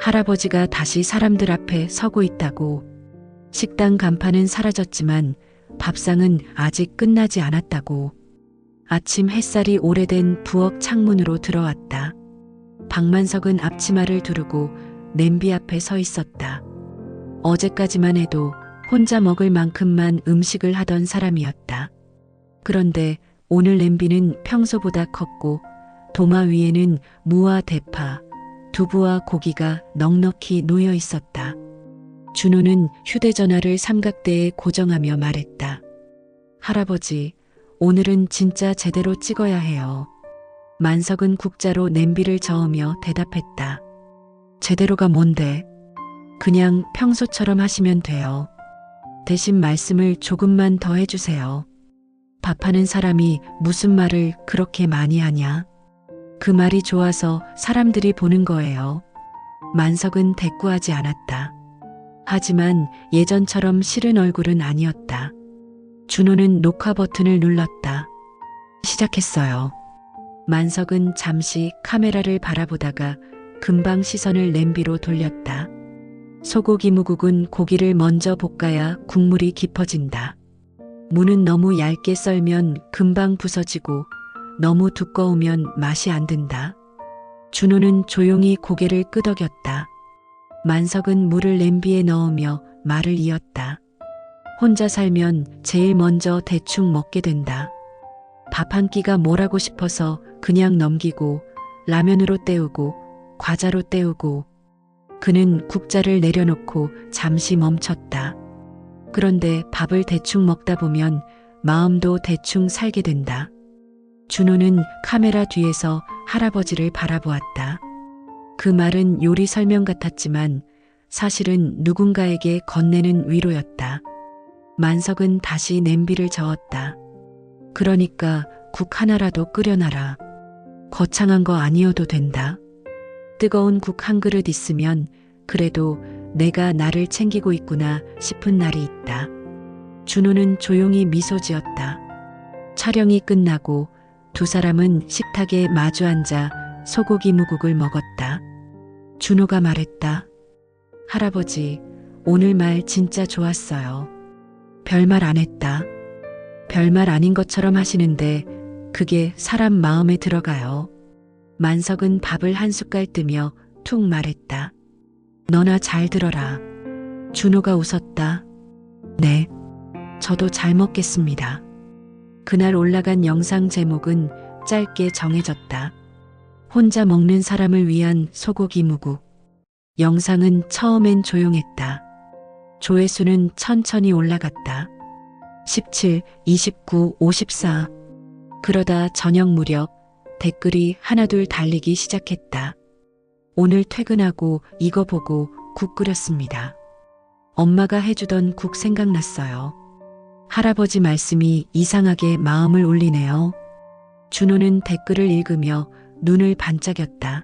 할아버지가 다시 사람들 앞에 서고 있다고. 식당 간판은 사라졌지만 밥상은 아직 끝나지 않았다고. 아침 햇살이 오래된 부엌 창문으로 들어왔다. 박만석은 앞치마를 두르고 냄비 앞에 서 있었다. 어제까지만 해도 혼자 먹을 만큼만 음식을 하던 사람이었다. 그런데 오늘 냄비는 평소보다 컸고 도마 위에는 무와 대파, 두부와 고기가 넉넉히 놓여 있었다. 준호는 휴대전화를 삼각대에 고정하며 말했다. 할아버지, 오늘은 진짜 제대로 찍어야 해요. 만석은 국자로 냄비를 저으며 대답했다. 제대로가 뭔데? 그냥 평소처럼 하시면 돼요. 대신 말씀을 조금만 더 해주세요. 밥하는 사람이 무슨 말을 그렇게 많이 하냐? 그 말이 좋아서 사람들이 보는 거예요. 만석은 대꾸하지 않았다. 하지만 예전처럼 싫은 얼굴은 아니었다. 준호는 녹화 버튼을 눌렀다. 시작했어요. 만석은 잠시 카메라를 바라보다가 금방 시선을 냄비로 돌렸다. 소고기 무국은 고기를 먼저 볶아야 국물이 깊어진다. 무는 너무 얇게 썰면 금방 부서지고 너무 두꺼우면 맛이 안 든다. 준호는 조용히 고개를 끄덕였다. 만석은 물을 냄비에 넣으며 말을 이었다. 혼자 살면 제일 먼저 대충 먹게 된다. 밥 한 끼가 뭐라고 싶어서 그냥 넘기고 라면으로 때우고 과자로 때우고. 그는 국자를 내려놓고 잠시 멈췄다. 그런데 밥을 대충 먹다 보면 마음도 대충 살게 된다. 준호는 카메라 뒤에서 할아버지를 바라보았다. 그 말은 요리 설명 같았지만 사실은 누군가에게 건네는 위로였다. 만석은 다시 냄비를 저었다. 그러니까 국 하나라도 끓여놔라. 거창한 거 아니어도 된다. 뜨거운 국 한 그릇 있으면 그래도 내가 나를 챙기고 있구나 싶은 날이 있다. 준호는 조용히 미소 지었다. 촬영이 끝나고 두 사람은 식탁에 마주 앉아 소고기 무국을 먹었다. 준호가 말했다. 할아버지, 오늘 말 진짜 좋았어요. 별말 안 했다. 별말 아닌 것처럼 하시는데 그게 사람 마음에 들어가요. 만석은 밥을 한 숟갈 뜨며 툭 말했다. 너나 잘 들어라. 준호가 웃었다. 네, 저도 잘 먹겠습니다. 그날 올라간 영상 제목은 짧게 정해졌다. 혼자 먹는 사람을 위한 소고기 무국. 영상은 처음엔 조용했다. 조회수는 천천히 올라갔다. 17, 29, 54. 그러다 저녁 무렵 댓글이 하나둘 달리기 시작했다. 오늘 퇴근하고 이거 보고 국 끓였습니다. 엄마가 해주던 국 생각났어요. 할아버지 말씀이 이상하게 마음을 울리네요. 준호는 댓글을 읽으며 눈을 반짝였다.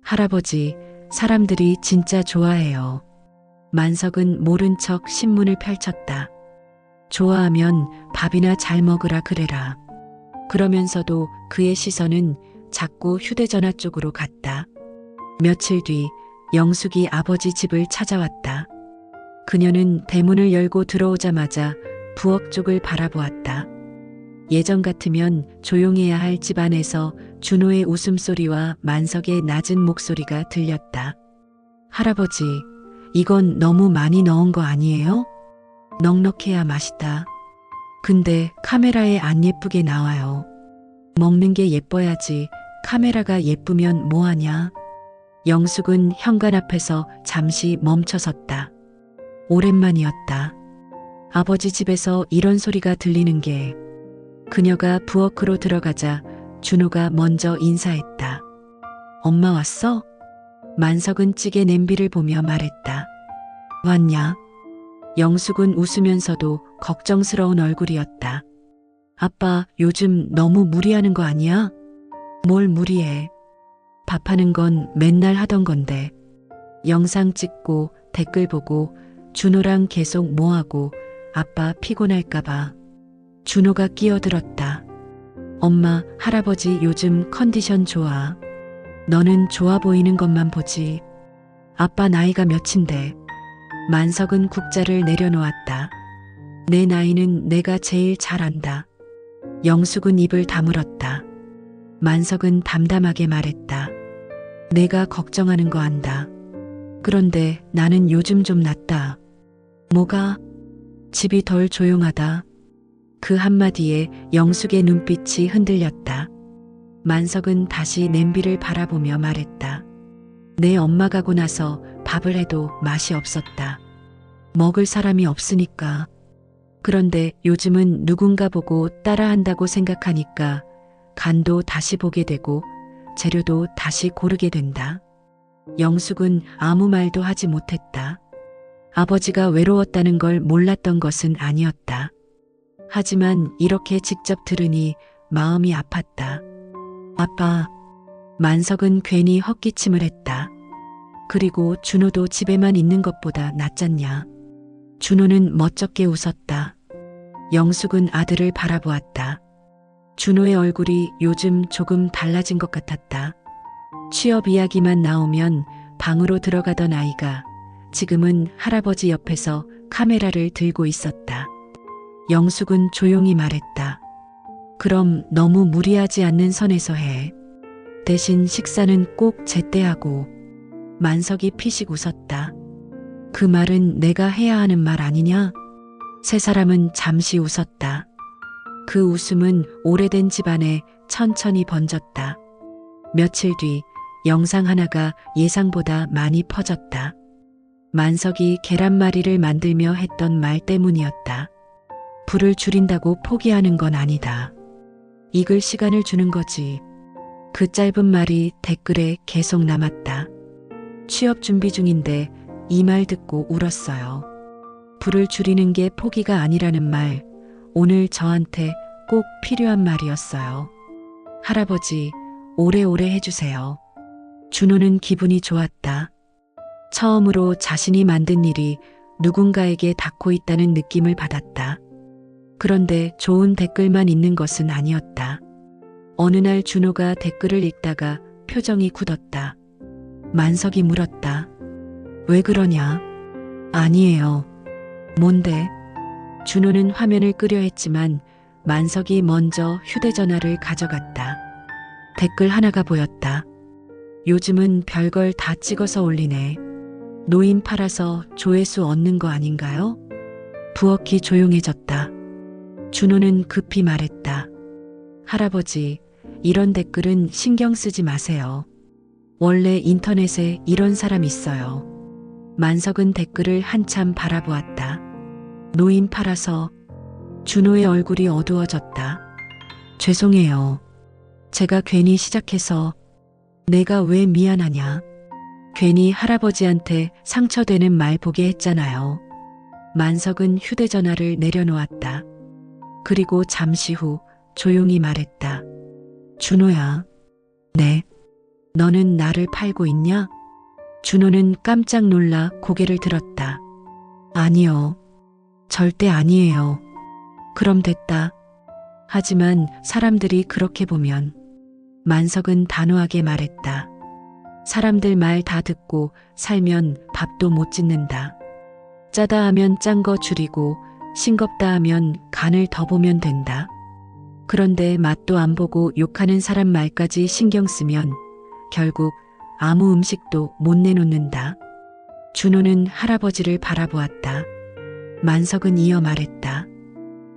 할아버지, 사람들이 진짜 좋아해요. 만석은 모른 척 신문을 펼쳤다. 좋아하면 밥이나 잘 먹으라 그래라. 그러면서도 그의 시선은 자꾸 휴대전화 쪽으로 갔다. 며칠 뒤 영숙이 아버지 집을 찾아왔다. 그녀는 대문을 열고 들어오자마자 부엌 쪽을 바라보았다. 예전 같으면 조용해야 할 집안에서 준호의 웃음소리와 만석의 낮은 목소리가 들렸다. 할아버지, 이건 너무 많이 넣은 거 아니에요? 넉넉해야 맛있다. 근데 카메라에 안 예쁘게 나와요. 먹는 게 예뻐야지 카메라가 예쁘면 뭐하냐? 영숙은 현관 앞에서 잠시 멈춰섰다. 오랜만이었다. 아버지 집에서 이런 소리가 들리는 게. 그녀가 부엌으로 들어가자 준호가 먼저 인사했다. 엄마 왔어? 만석은 찌개 냄비를 보며 말했다. 왔냐? 영숙은 웃으면서도 걱정스러운 얼굴이었다. 아빠, 요즘 너무 무리하는 거 아니야? 뭘 무리해? 밥하는 건 맨날 하던 건데. 영상 찍고 댓글 보고 준호랑 계속 뭐하고 아빠 피곤할까봐. 준호가 끼어들었다. 엄마, 할아버지 요즘 컨디션 좋아. 너는 좋아 보이는 것만 보지. 아빠 나이가 몇인데. 만석은 국자를 내려놓았다. 내 나이는 내가 제일 잘 안다. 영숙은 입을 다물었다. 만석은 담담하게 말했다. 내가 걱정하는 거 안다. 그런데 나는 요즘 좀 낫다. 뭐가? 집이 덜 조용하다. 그 한마디에 영숙의 눈빛이 흔들렸다. 만석은 다시 냄비를 바라보며 말했다. 내 엄마 가고 나서 밥을 해도 맛이 없었다. 먹을 사람이 없으니까. 그런데 요즘은 누군가 보고 따라한다고 생각하니까 간도 다시 보게 되고 재료도 다시 고르게 된다. 영숙은 아무 말도 하지 못했다. 아버지가 외로웠다는 걸 몰랐던 것은 아니었다. 하지만 이렇게 직접 들으니 마음이 아팠다. 아빠, 만석은 괜히 헛기침을 했다. 그리고 준호도 집에만 있는 것보다 낫잖냐. 준호는 멋쩍게 웃었다. 영숙은 아들을 바라보았다. 준호의 얼굴이 요즘 조금 달라진 것 같았다. 취업 이야기만 나오면 방으로 들어가던 아이가 지금은 할아버지 옆에서 카메라를 들고 있었다. 영숙은 조용히 말했다. 그럼 너무 무리하지 않는 선에서 해. 대신 식사는 꼭 제때 하고. 만석이 피식 웃었다. 그 말은 내가 해야 하는 말 아니냐? 세 사람은 잠시 웃었다. 그 웃음은 오래된 집안에 천천히 번졌다. 며칠 뒤 영상 하나가 예상보다 많이 퍼졌다. 만석이 계란말이를 만들며 했던 말 때문이었다. 불을 줄인다고 포기하는 건 아니다. 익을 시간을 주는 거지. 그 짧은 말이 댓글에 계속 남았다. 취업 준비 중인데 이 말 듣고 울었어요. 불을 줄이는 게 포기가 아니라는 말, 오늘 저한테 꼭 필요한 말이었어요. 할아버지, 오래오래 해주세요. 준호는 기분이 좋았다. 처음으로 자신이 만든 일이 누군가에게 닿고 있다는 느낌을 받았다. 그런데 좋은 댓글만 있는 것은 아니었다. 어느 날 준호가 댓글을 읽다가 표정이 굳었다. 만석이 물었다. 왜 그러냐? 아니에요. 뭔데? 준호는 화면을 끄려 했지만 만석이 먼저 휴대전화를 가져갔다. 댓글 하나가 보였다. 요즘은 별걸 다 찍어서 올리네. 노인 팔아서 조회수 얻는 거 아닌가요? 부엌이 조용해졌다. 준호는 급히 말했다. 할아버지, 이런 댓글은 신경 쓰지 마세요. 원래 인터넷에 이런 사람 있어요. 만석은 댓글을 한참 바라보았다. 노인 팔아서. 준호의 얼굴이 어두워졌다. 죄송해요. 제가 괜히 시작해서. 내가 왜 미안하냐. 괜히 할아버지한테 상처되는 말 보게 했잖아요. 만석은 휴대전화를 내려놓았다. 그리고 잠시 후 조용히 말했다. 준호야. 네. 너는 나를 팔고 있냐? 준호는 깜짝 놀라 고개를 들었다. 아니요. 절대 아니에요. 그럼 됐다. 하지만 사람들이 그렇게 보면. 만석은 단호하게 말했다. 사람들 말 다 듣고 살면 밥도 못 짓는다. 짜다 하면 짠 거 줄이고 싱겁다 하면 간을 더 보면 된다. 그런데 맛도 안 보고 욕하는 사람 말까지 신경 쓰면 결국 아무 음식도 못 내놓는다. 준호는 할아버지를 바라보았다. 만석은 이어 말했다.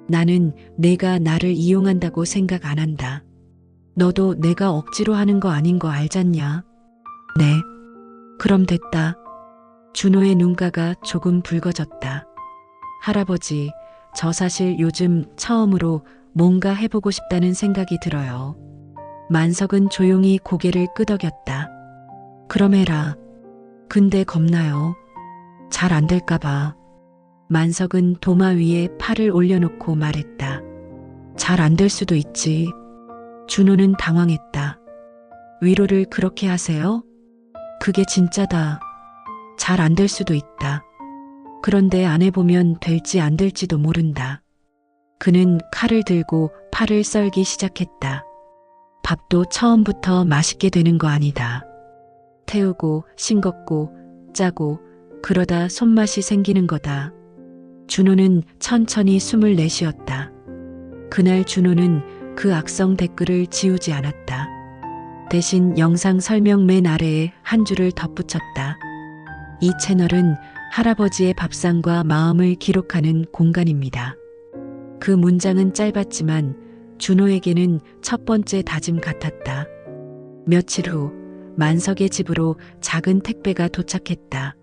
나는 내가 나를 이용한다고 생각 안 한다. 너도 내가 억지로 하는 거 아닌 거 알잖냐? 네. 그럼 됐다. 준호의 눈가가 조금 붉어졌다. 할아버지, 저 사실 요즘 처음으로 뭔가 해보고 싶다는 생각이 들어요. 만석은 조용히 고개를 끄덕였다. 그럼 해라. 근데 겁나요. 잘 안 될까봐. 만석은 도마 위에 팔을 올려놓고 말했다. 잘 안 될 수도 있지. 준호는 당황했다. 위로를 그렇게 하세요? 그게 진짜다. 잘 안 될 수도 있다. 그런데 안 해보면 될지 안 될지도 모른다. 그는 칼을 들고 팔을 썰기 시작했다. 밥도 처음부터 맛있게 되는 거 아니다. 태우고 싱겁고 짜고 그러다 손맛이 생기는 거다. 준호는 천천히 숨을 내쉬었다. 그날 준호는 그 악성 댓글을 지우지 않았다. 대신 영상 설명 맨 아래에 한 줄을 덧붙였다. 이 채널은 할아버지의 밥상과 마음을 기록하는 공간입니다. 그 문장은 짧았지만 준호에게는 첫 번째 다짐 같았다. 며칠 후 만석의 집으로 작은 택배가 도착했다.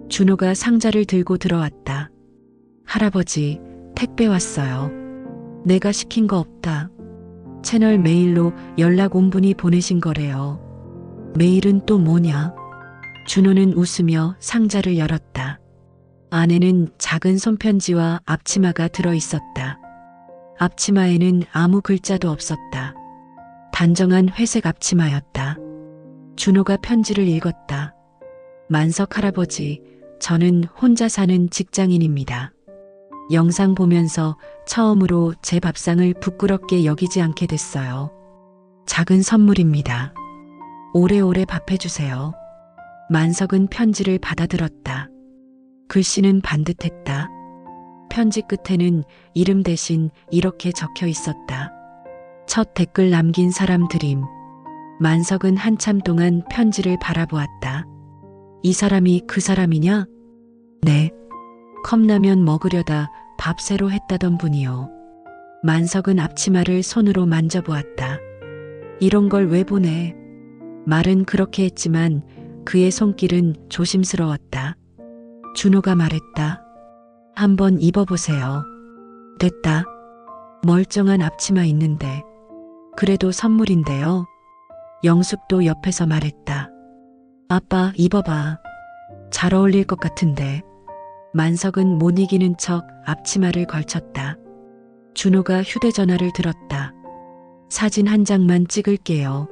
준호가 상자를 들고 들어왔다. 할아버지, 택배 왔어요. 내가 시킨 거 없다. 채널 메일로 연락 온 분이 보내신 거래요. 메일은 또 뭐냐? 준호는 웃으며 상자를 열었다. 안에는 작은 손편지와 앞치마가 들어 있었다. 앞치마에는 아무 글자도 없었다. 단정한 회색 앞치마였다. 준호가 편지를 읽었다. 만석 할아버지, 저는 혼자 사는 직장인입니다. 영상 보면서 처음으로 제 밥상을 부끄럽게 여기지 않게 됐어요. 작은 선물입니다. 오래오래 밥해주세요. 만석은 편지를 받아들었다. 글씨는 반듯했다. 편지 끝에는 이름 대신 이렇게 적혀 있었다. 첫 댓글 남긴 사람 드림. 만석은 한참 동안 편지를 바라보았다. 이 사람이 그 사람이냐? 네. 컵라면 먹으려다 밥 새로 했다던 분이요. 만석은 앞치마를 손으로 만져보았다. 이런 걸 왜 보내? 말은 그렇게 했지만 그의 손길은 조심스러웠다. 준호가 말했다. 한번 입어보세요. 됐다. 멀쩡한 앞치마 있는데. 그래도 선물인데요. 영숙도 옆에서 말했다. 아빠 입어봐. 잘 어울릴 것 같은데. 만석은 못 이기는 척 앞치마를 걸쳤다. 준호가 휴대전화를 들었다. 사진 한 장만 찍을게요.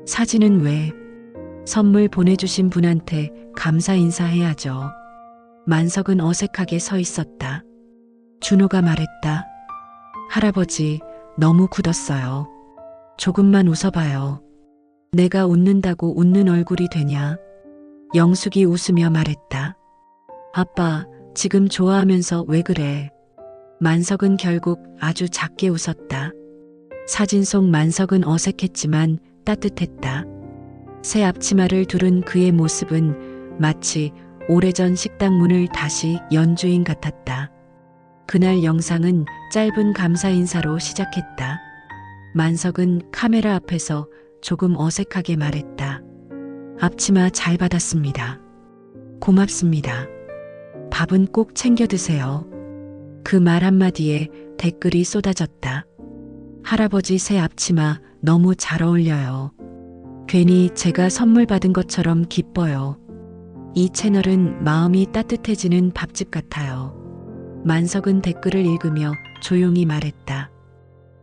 사진은 왜? 선물 보내주신 분한테 감사 인사해야죠. 만석은 어색하게 서 있었다. 준호가 말했다. 할아버지, 너무 굳었어요. 조금만 웃어봐요. 내가 웃는다고 웃는 얼굴이 되냐? 영숙이 웃으며 말했다. 아빠, 지금 좋아하면서 왜 그래? 만석은 결국 아주 작게 웃었다. 사진 속 만석은 어색했지만 따뜻했다. 새 앞치마를 두른 그의 모습은 마치 오래전 식당 문을 다시 연 주인 같았다. 그날 영상은 짧은 감사 인사로 시작했다. 만석은 카메라 앞에서 조금 어색하게 말했다. 앞치마 잘 받았습니다. 고맙습니다. 밥은 꼭 챙겨 드세요. 그 말 한마디에 댓글이 쏟아졌다. 할아버지 새 앞치마 너무 잘 어울려요. 괜히 제가 선물 받은 것처럼 기뻐요. 이 채널은 마음이 따뜻해지는 밥집 같아요. 만석은 댓글을 읽으며 조용히 말했다.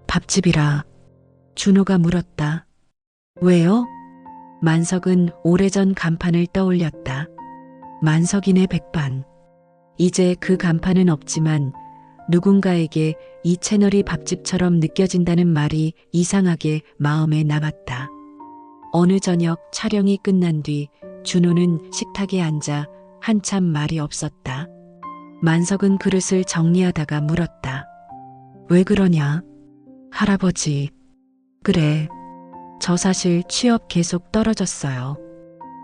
밥집이라. 준호가 물었다. 왜요? 만석은 오래전 간판을 떠올렸다. 만석인의 백반. 이제 그 간판은 없지만 누군가에게 이 채널이 밥집처럼 느껴진다는 말이 이상하게 마음에 남았다. 어느 저녁 촬영이 끝난 뒤 준호는 식탁에 앉아 한참 말이 없었다. 만석은 그릇을 정리하다가 물었다. 왜 그러냐? 할아버지. 그래. 저 사실 취업 계속 떨어졌어요.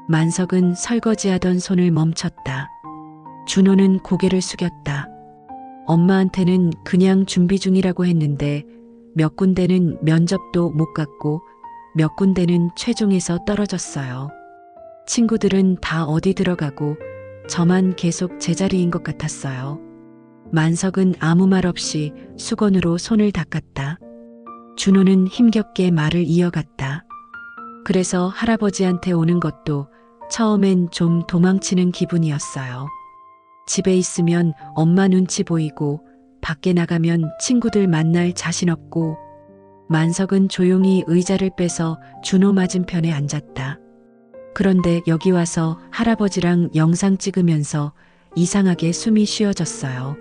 만석은 설거지하던 손을 멈췄다. 준호는 고개를 숙였다. 엄마한테는 그냥 준비 중이라고 했는데 몇 군데는 면접도 못 갔고 몇 군데는 최종에서 떨어졌어요. 친구들은 다 어디 들어가고 저만 계속 제자리인 것 같았어요. 만석은 아무 말 없이 수건으로 손을 닦았다. 준호는 힘겹게 말을 이어갔다. 그래서 할아버지한테 오는 것도 처음엔 좀 도망치는 기분이었어요. 집에 있으면 엄마 눈치 보이고 밖에 나가면 친구들 만날 자신 없고. 만석은 조용히 의자를 빼서 준호 맞은편에 앉았다. 그런데 여기 와서 할아버지랑 영상 찍으면서 이상하게 숨이 쉬어졌어요.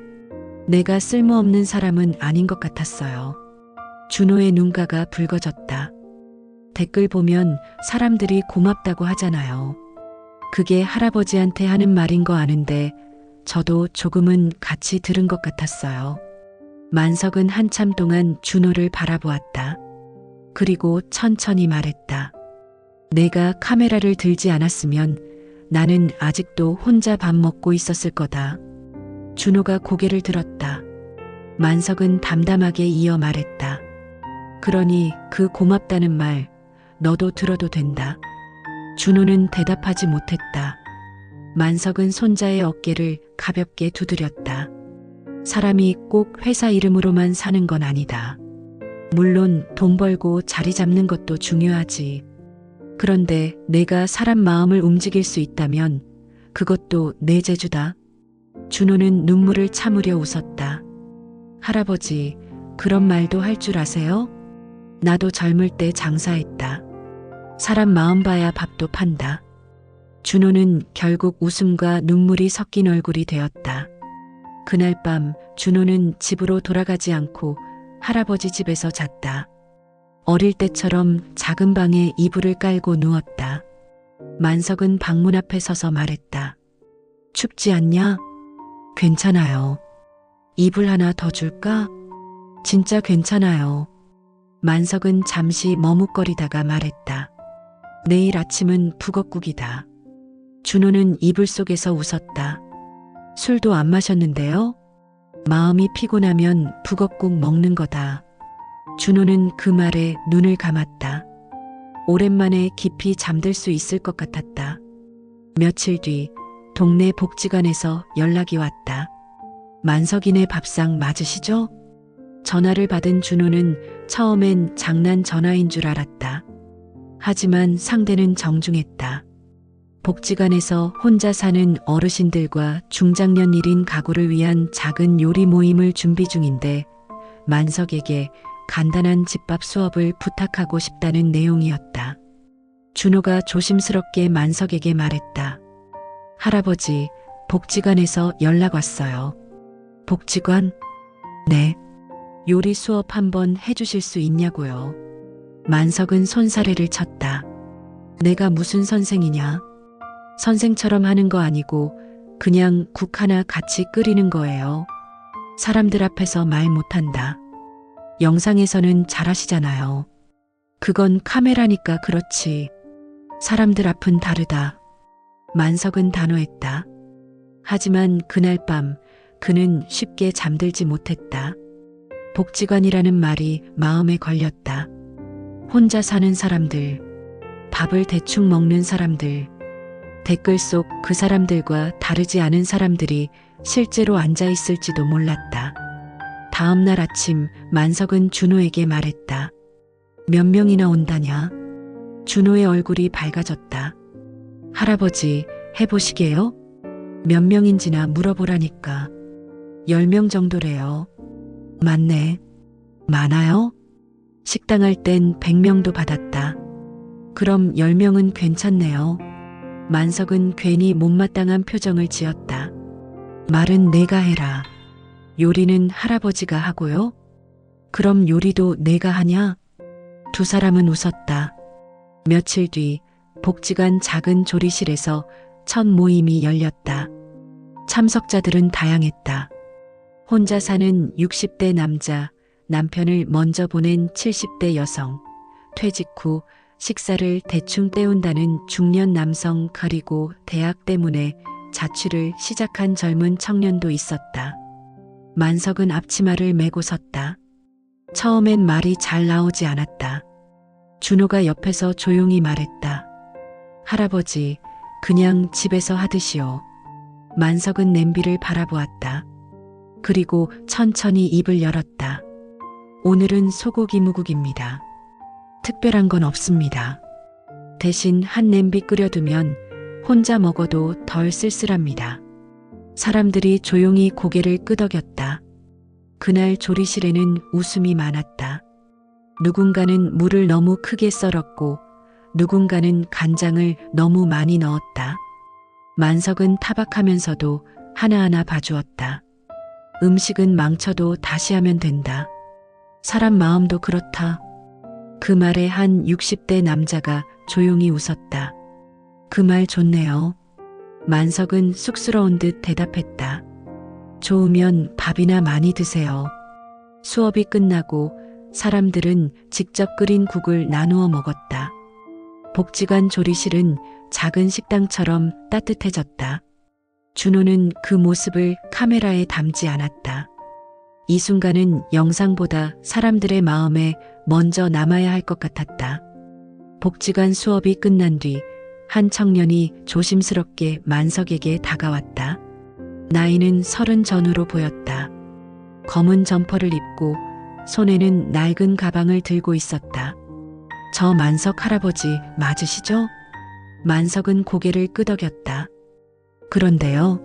내가 쓸모없는 사람은 아닌 것 같았어요. 준호의 눈가가 붉어졌다. 댓글 보면 사람들이 고맙다고 하잖아요. 그게 할아버지한테 하는 말인 거 아는데 저도 조금은 같이 들은 것 같았어요. 만석은 한참 동안 준호를 바라보았다. 그리고 천천히 말했다. 내가 카메라를 들지 않았으면 나는 아직도 혼자 밥 먹고 있었을 거다. 준호가 고개를 들었다. 만석은 담담하게 이어 말했다. 그러니 그 고맙다는 말 너도 들어도 된다. 준호는 대답하지 못했다. 만석은 손자의 어깨를 가볍게 두드렸다. 사람이 꼭 회사 이름으로만 사는 건 아니다. 물론 돈 벌고 자리 잡는 것도 중요하지. 그런데 내가 사람 마음을 움직일 수 있다면 그것도 내 재주다. 준호는 눈물을 참으려 웃었다. 할아버지, 그런 말도 할 줄 아세요? 나도 젊을 때 장사했다. 사람 마음 봐야 밥도 판다. 준호는 결국 웃음과 눈물이 섞인 얼굴이 되었다. 그날 밤 준호는 집으로 돌아가지 않고 할아버지 집에서 잤다. 어릴 때처럼 작은 방에 이불을 깔고 누웠다. 만석은 방문 앞에 서서 말했다. 춥지 않냐? 괜찮아요. 이불 하나 더 줄까? 진짜 괜찮아요. 만석은 잠시 머뭇거리다가 말했다. 내일 아침은 북엇국이다. 준호는 이불 속에서 웃었다. 술도 안 마셨는데요? 마음이 피곤하면 북엇국 먹는 거다. 준호는 그 말에 눈을 감았다. 오랜만에 깊이 잠들 수 있을 것 같았다. 며칠 뒤 동네 복지관에서 연락이 왔다. 만석이네 밥상 맞으시죠? 전화를 받은 준호는 처음엔 장난 전화인 줄 알았다. 하지만 상대는 정중했다. 복지관에서 혼자 사는 어르신들과 중장년 1인 가구를 위한 작은 요리 모임을 준비 중인데 만석에게 간단한 집밥 수업을 부탁하고 싶다는 내용이었다. 준호가 조심스럽게 만석에게 말했다. 할아버지, 복지관에서 연락 왔어요. 복지관? 네. 요리 수업 한번 해주실 수 있냐고요. 만석은 손사래를 쳤다. 내가 무슨 선생이냐? 선생처럼 하는 거 아니고 그냥 국 하나 같이 끓이는 거예요. 사람들 앞에서 말 못한다. 영상에서는 잘하시잖아요. 그건 카메라니까 그렇지. 사람들 앞은 다르다. 만석은 단호했다. 하지만 그날 밤 그는 쉽게 잠들지 못했다. 복지관이라는 말이 마음에 걸렸다. 혼자 사는 사람들, 밥을 대충 먹는 사람들, 댓글 속 그 사람들과 다르지 않은 사람들이 실제로 앉아 있을지도 몰랐다. 다음 날 아침 만석은 준호에게 말했다. 몇 명이나 온다냐? 준호의 얼굴이 밝아졌다. 할아버지, 해보시게요? 몇 명인지나 물어보라니까. 10명 정도래요. 맞네. 많아요? 식당 할 땐 100명도 받았다. 그럼 10명은 괜찮네요. 만석은 괜히 못마땅한 표정을 지었다. 말은 내가 해라. 요리는 할아버지가 하고요? 그럼 요리도 내가 하냐? 두 사람은 웃었다. 며칠 뒤 복지관 작은 조리실에서 첫 모임이 열렸다. 참석자들은 다양했다. 혼자 사는 60대 남자, 남편을 먼저 보낸 70대 여성, 퇴직 후 식사를 대충 때운다는 중년 남성, 그리고 대학 때문에 자취를 시작한 젊은 청년도 있었다. 만석은 앞치마를 메고 섰다. 처음엔 말이 잘 나오지 않았다. 준호가 옆에서 조용히 말했다. 할아버지, 그냥 집에서 하듯이요. 만석은 냄비를 바라보았다. 그리고 천천히 입을 열었다. 오늘은 소고기 무국입니다. 특별한 건 없습니다. 대신 한 냄비 끓여두면 혼자 먹어도 덜 쓸쓸합니다. 사람들이 조용히 고개를 끄덕였다. 그날 조리실에는 웃음이 많았다. 누군가는 물을 너무 크게 썰었고 누군가는 간장을 너무 많이 넣었다. 만석은 타박하면서도 하나하나 봐주었다. 음식은 망쳐도 다시 하면 된다. 사람 마음도 그렇다. 그 말에 한 60대 남자가 조용히 웃었다. 그 말 좋네요. 만석은 쑥스러운 듯 대답했다. 좋으면 밥이나 많이 드세요. 수업이 끝나고 사람들은 직접 끓인 국을 나누어 먹었다. 복지관 조리실은 작은 식당처럼 따뜻해졌다. 준호는 그 모습을 카메라에 담지 않았다. 이 순간은 영상보다 사람들의 마음에 먼저 남아야 할 것 같았다. 복지관 수업이 끝난 뒤 한 청년이 조심스럽게 만석에게 다가왔다. 나이는 30 전후로 보였다. 검은 점퍼를 입고 손에는 낡은 가방을 들고 있었다. 저 만석 할아버지 맞으시죠? 만석은 고개를 끄덕였다. 그런데요.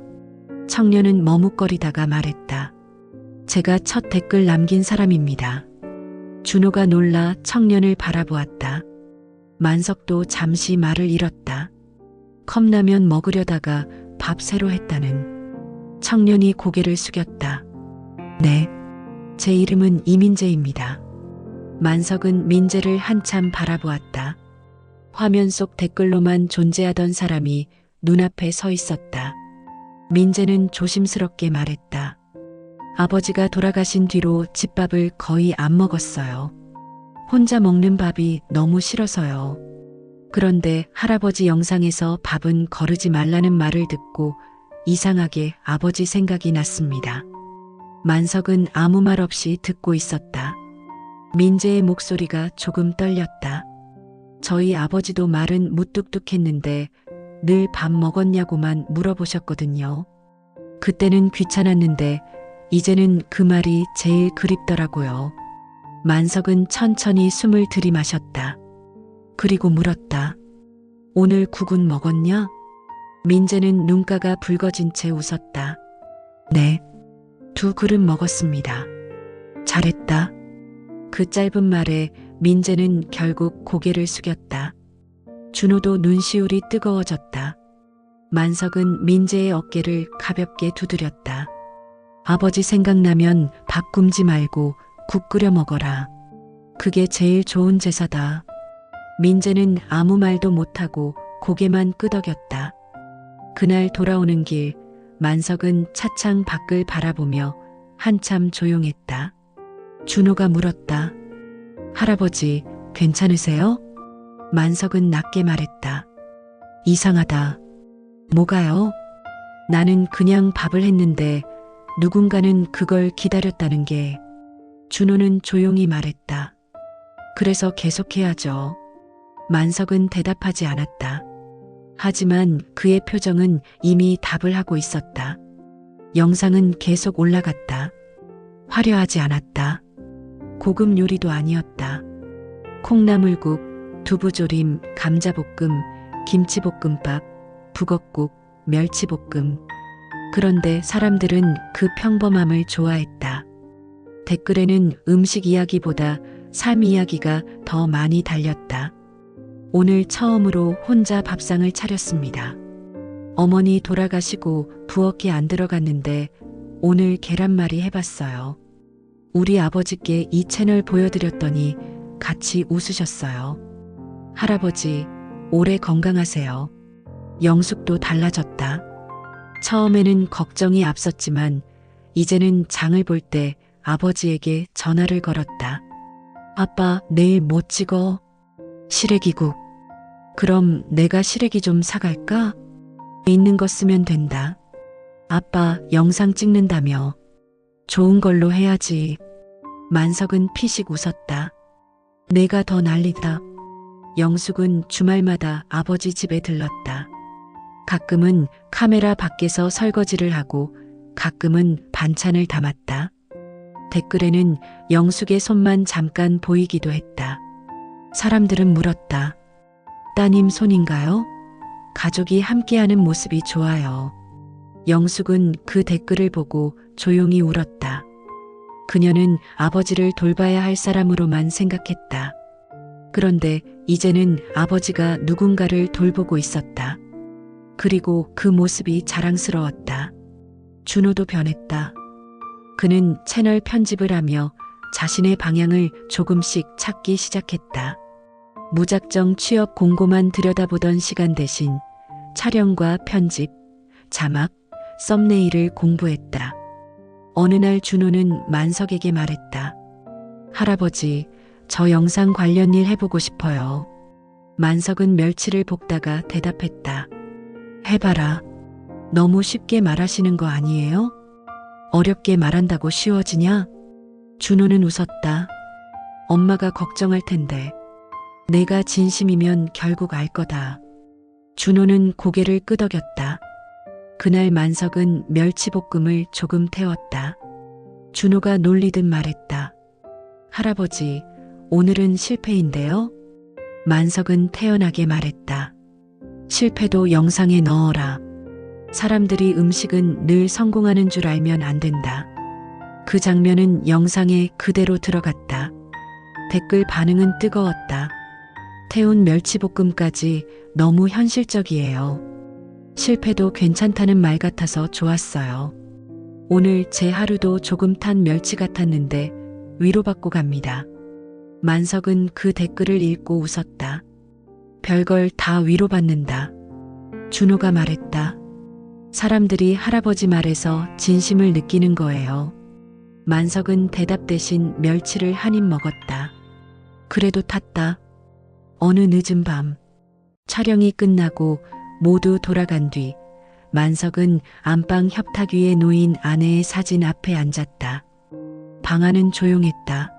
청년은 머뭇거리다가 말했다. 제가 첫 댓글 남긴 사람입니다. 준호가 놀라 청년을 바라보았다. 만석도 잠시 말을 잃었다. 컵라면 먹으려다가 밥 새로 했다는. 청년이 고개를 숙였다. 네, 제 이름은 이민재입니다. 만석은 민재를 한참 바라보았다. 화면 속 댓글로만 존재하던 사람이 눈앞에 서 있었다. 민재는 조심스럽게 말했다. 아버지가 돌아가신 뒤로 집밥을 거의 안 먹었어요. 혼자 먹는 밥이 너무 싫어서요. 그런데 할아버지 영상에서 밥은 거르지 말라는 말을 듣고 이상하게 아버지 생각이 났습니다. 만석은 아무 말 없이 듣고 있었다. 민재의 목소리가 조금 떨렸다. 저희 아버지도 말은 무뚝뚝했는데 늘 밥 먹었냐고만 물어보셨거든요. 그때는 귀찮았는데 이제는 그 말이 제일 그립더라고요. 만석은 천천히 숨을 들이마셨다. 그리고 물었다. 오늘 국은 먹었냐? 민재는 눈가가 붉어진 채 웃었다. 네. 2그릇 먹었습니다. 잘했다. 그 짧은 말에 민재는 결국 고개를 숙였다. 준호도 눈시울이 뜨거워졌다. 만석은 민재의 어깨를 가볍게 두드렸다. 아버지 생각나면 밥 굶지 말고 국 끓여 먹어라. 그게 제일 좋은 제사다. 민재는 아무 말도 못하고 고개만 끄덕였다. 그날 돌아오는 길 만석은 차창 밖을 바라보며 한참 조용했다. 준호가 물었다. 할아버지 괜찮으세요? 만석은 낮게 말했다. 이상하다. 뭐가요? 나는 그냥 밥을 했는데 누군가는 그걸 기다렸다는 게. 준호는 조용히 말했다. 그래서 계속해야죠. 만석은 대답하지 않았다. 하지만 그의 표정은 이미 답을 하고 있었다. 영상은 계속 올라갔다. 화려하지 않았다. 고급 요리도 아니었다. 콩나물국, 두부조림, 감자볶음, 김치볶음밥, 북엇국, 멸치볶음. 그런데 사람들은 그 평범함을 좋아했다. 댓글에는 음식 이야기보다 삶 이야기가 더 많이 달렸다. 오늘 처음으로 혼자 밥상을 차렸습니다. 어머니 돌아가시고 부엌에 안 들어갔는데 오늘 계란말이 해봤어요. 우리 아버지께 이 채널 보여드렸더니 같이 웃으셨어요. 할아버지, 오래 건강하세요. 영숙도 달라졌다. 처음에는 걱정이 앞섰지만 이제는 장을 볼 때 아버지에게 전화를 걸었다. 아빠, 내일 뭐 찍어? 시래기국. 그럼 내가 시래기 좀 사갈까? 있는 거 쓰면 된다. 아빠, 영상 찍는다며. 좋은 걸로 해야지. 만석은 피식 웃었다. 내가 더 난리다. 영숙은 주말마다 아버지 집에 들렀다. 가끔은 카메라 밖에서 설거지를 하고 가끔은 반찬을 담았다. 댓글에는 영숙의 손만 잠깐 보이기도 했다. 사람들은 물었다. 따님 손인가요? 가족이 함께하는 모습이 좋아요. 영숙은 그 댓글을 보고 조용히 울었다. 그녀는 아버지를 돌봐야 할 사람으로만 생각했다. 그런데 이제는 아버지가 누군가를 돌보고 있었다. 그리고 그 모습이 자랑스러웠다. 준호도 변했다. 그는 채널 편집을 하며 자신의 방향을 조금씩 찾기 시작했다. 무작정 취업 공고만 들여다보던 시간 대신 촬영과 편집, 자막, 썸네일을 공부했다. 어느 날 준호는 만석에게 말했다. 할아버지, 저 영상 관련 일 해보고 싶어요. 만석은 멸치를 볶다가 대답했다. 해봐라. 너무 쉽게 말하시는 거 아니에요? 어렵게 말한다고 쉬워지냐? 준호는 웃었다. 엄마가 걱정할 텐데. 내가 진심이면 결국 알 거다. 준호는 고개를 끄덕였다. 그날 만석은 멸치볶음을 조금 태웠다. 준호가 놀리듯 말했다. 할아버지, 오늘은 실패인데요? 만석은 태연하게 말했다. 실패도 영상에 넣어라. 사람들이 음식은 늘 성공하는 줄 알면 안 된다. 그 장면은 영상에 그대로 들어갔다. 댓글 반응은 뜨거웠다. 태운 멸치볶음까지 너무 현실적이에요. 실패도 괜찮다는 말 같아서 좋았어요. 오늘 제 하루도 조금 탄 멸치 같았는데 위로받고 갑니다. 만석은 그 댓글을 읽고 웃었다. 별걸 다 위로받는다. 준호가 말했다. 사람들이 할아버지 말에서 진심을 느끼는 거예요. 만석은 대답 대신 멸치를 한 입 먹었다. 그래도 탔다. 어느 늦은 밤, 촬영이 끝나고 모두 돌아간 뒤 만석은 안방 협탁 위에 놓인 아내의 사진 앞에 앉았다. 방 안은 조용했다.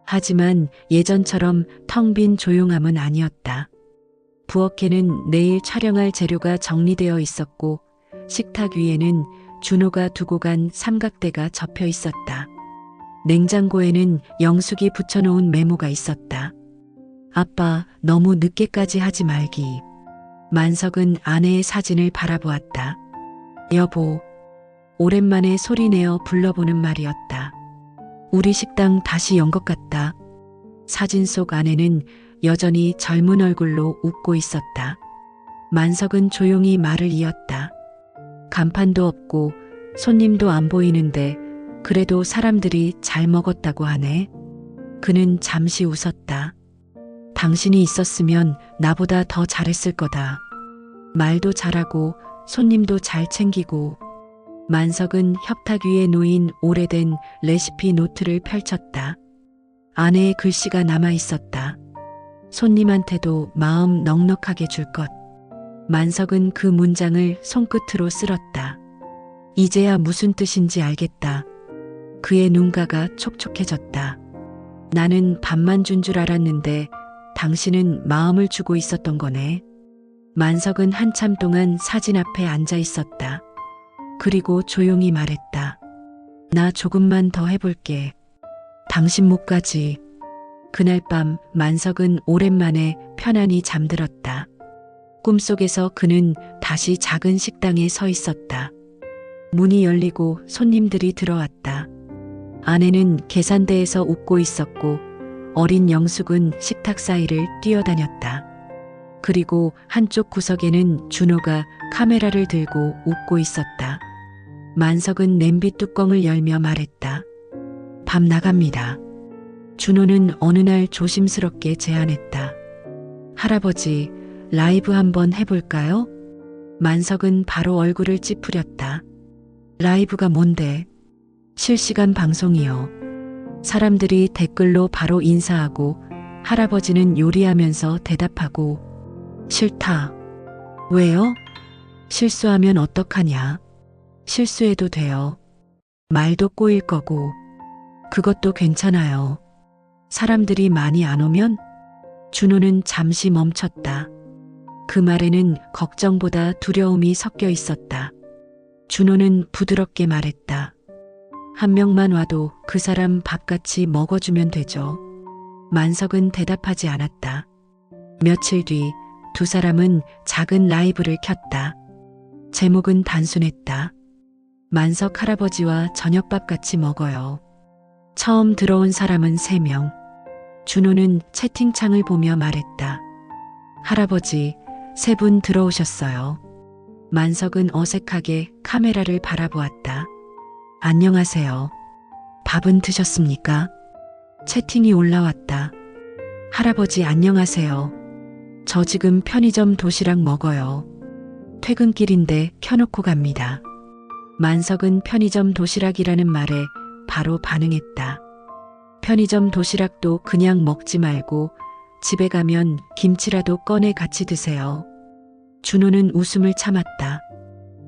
하지만 예전처럼 텅 빈 조용함은 아니었다. 부엌에는 내일 촬영할 재료가 정리되어 있었고 식탁 위에는 준호가 두고 간 삼각대가 접혀 있었다. 냉장고에는 영숙이 붙여놓은 메모가 있었다. 아빠, 너무 늦게까지 하지 말기. 만석은 아내의 사진을 바라보았다. 여보, 오랜만에 소리내어 불러보는 말이었다. 우리 식당 다시 연 것 같다. 사진 속 아내는 여전히 젊은 얼굴로 웃고 있었다. 만석은 조용히 말을 이었다. 간판도 없고 손님도 안 보이는데 그래도 사람들이 잘 먹었다고 하네. 그는 잠시 웃었다. 당신이 있었으면 나보다 더 잘했을 거다. 말도 잘하고 손님도 잘 챙기고. 만석은 협탁 위에 놓인 오래된 레시피 노트를 펼쳤다. 아내의 글씨가 남아 있었다. 손님한테도 마음 넉넉하게 줄 것. 만석은 그 문장을 손끝으로 쓸었다. 이제야 무슨 뜻인지 알겠다. 그의 눈가가 촉촉해졌다. 나는 밥만 준 줄 알았는데 당신은 마음을 주고 있었던 거네. 만석은 한참 동안 사진 앞에 앉아 있었다. 그리고 조용히 말했다. 나 조금만 더 해볼게. 당신 몫까지. 그날 밤 만석은 오랜만에 편안히 잠들었다. 꿈속에서 그는 다시 작은 식당에 서 있었다. 문이 열리고 손님들이 들어왔다. 아내는 계산대에서 웃고 있었고 어린 영숙은 식탁 사이를 뛰어다녔다. 그리고 한쪽 구석에는 준호가 카메라를 들고 웃고 있었다. 만석은 냄비 뚜껑을 열며 말했다. 밥 나갑니다. 준호는 어느 날 조심스럽게 제안했다. 할아버지, 라이브 한번 해볼까요? 만석은 바로 얼굴을 찌푸렸다. 라이브가 뭔데? 실시간 방송이요. 사람들이 댓글로 바로 인사하고 할아버지는 요리하면서 대답하고. 싫다. 왜요? 실수하면 어떡하냐? 실수해도 돼요. 말도 꼬일 거고. 그것도 괜찮아요. 사람들이 많이 안 오면? 준호는 잠시 멈췄다. 그 말에는 걱정보다 두려움이 섞여 있었다. 준호는 부드럽게 말했다. 한 명만 와도 그 사람 밥같이 먹어주면 되죠. 만석은 대답하지 않았다. 며칠 뒤 두 사람은 작은 라이브를 켰다. 제목은 단순했다. 만석 할아버지와 저녁밥 같이 먹어요. 처음 들어온 사람은 3명. 준호는 채팅창을 보며 말했다. 할아버지, 3분 들어오셨어요. 만석은 어색하게 카메라를 바라보았다. 안녕하세요. 밥은 드셨습니까? 채팅이 올라왔다. 할아버지 안녕하세요. 저 지금 편의점 도시락 먹어요. 퇴근길인데 켜놓고 갑니다. 만석은 편의점 도시락이라는 말에 바로 반응했다. 편의점 도시락도 그냥 먹지 말고 집에 가면 김치라도 꺼내 같이 드세요. 준호는 웃음을 참았다.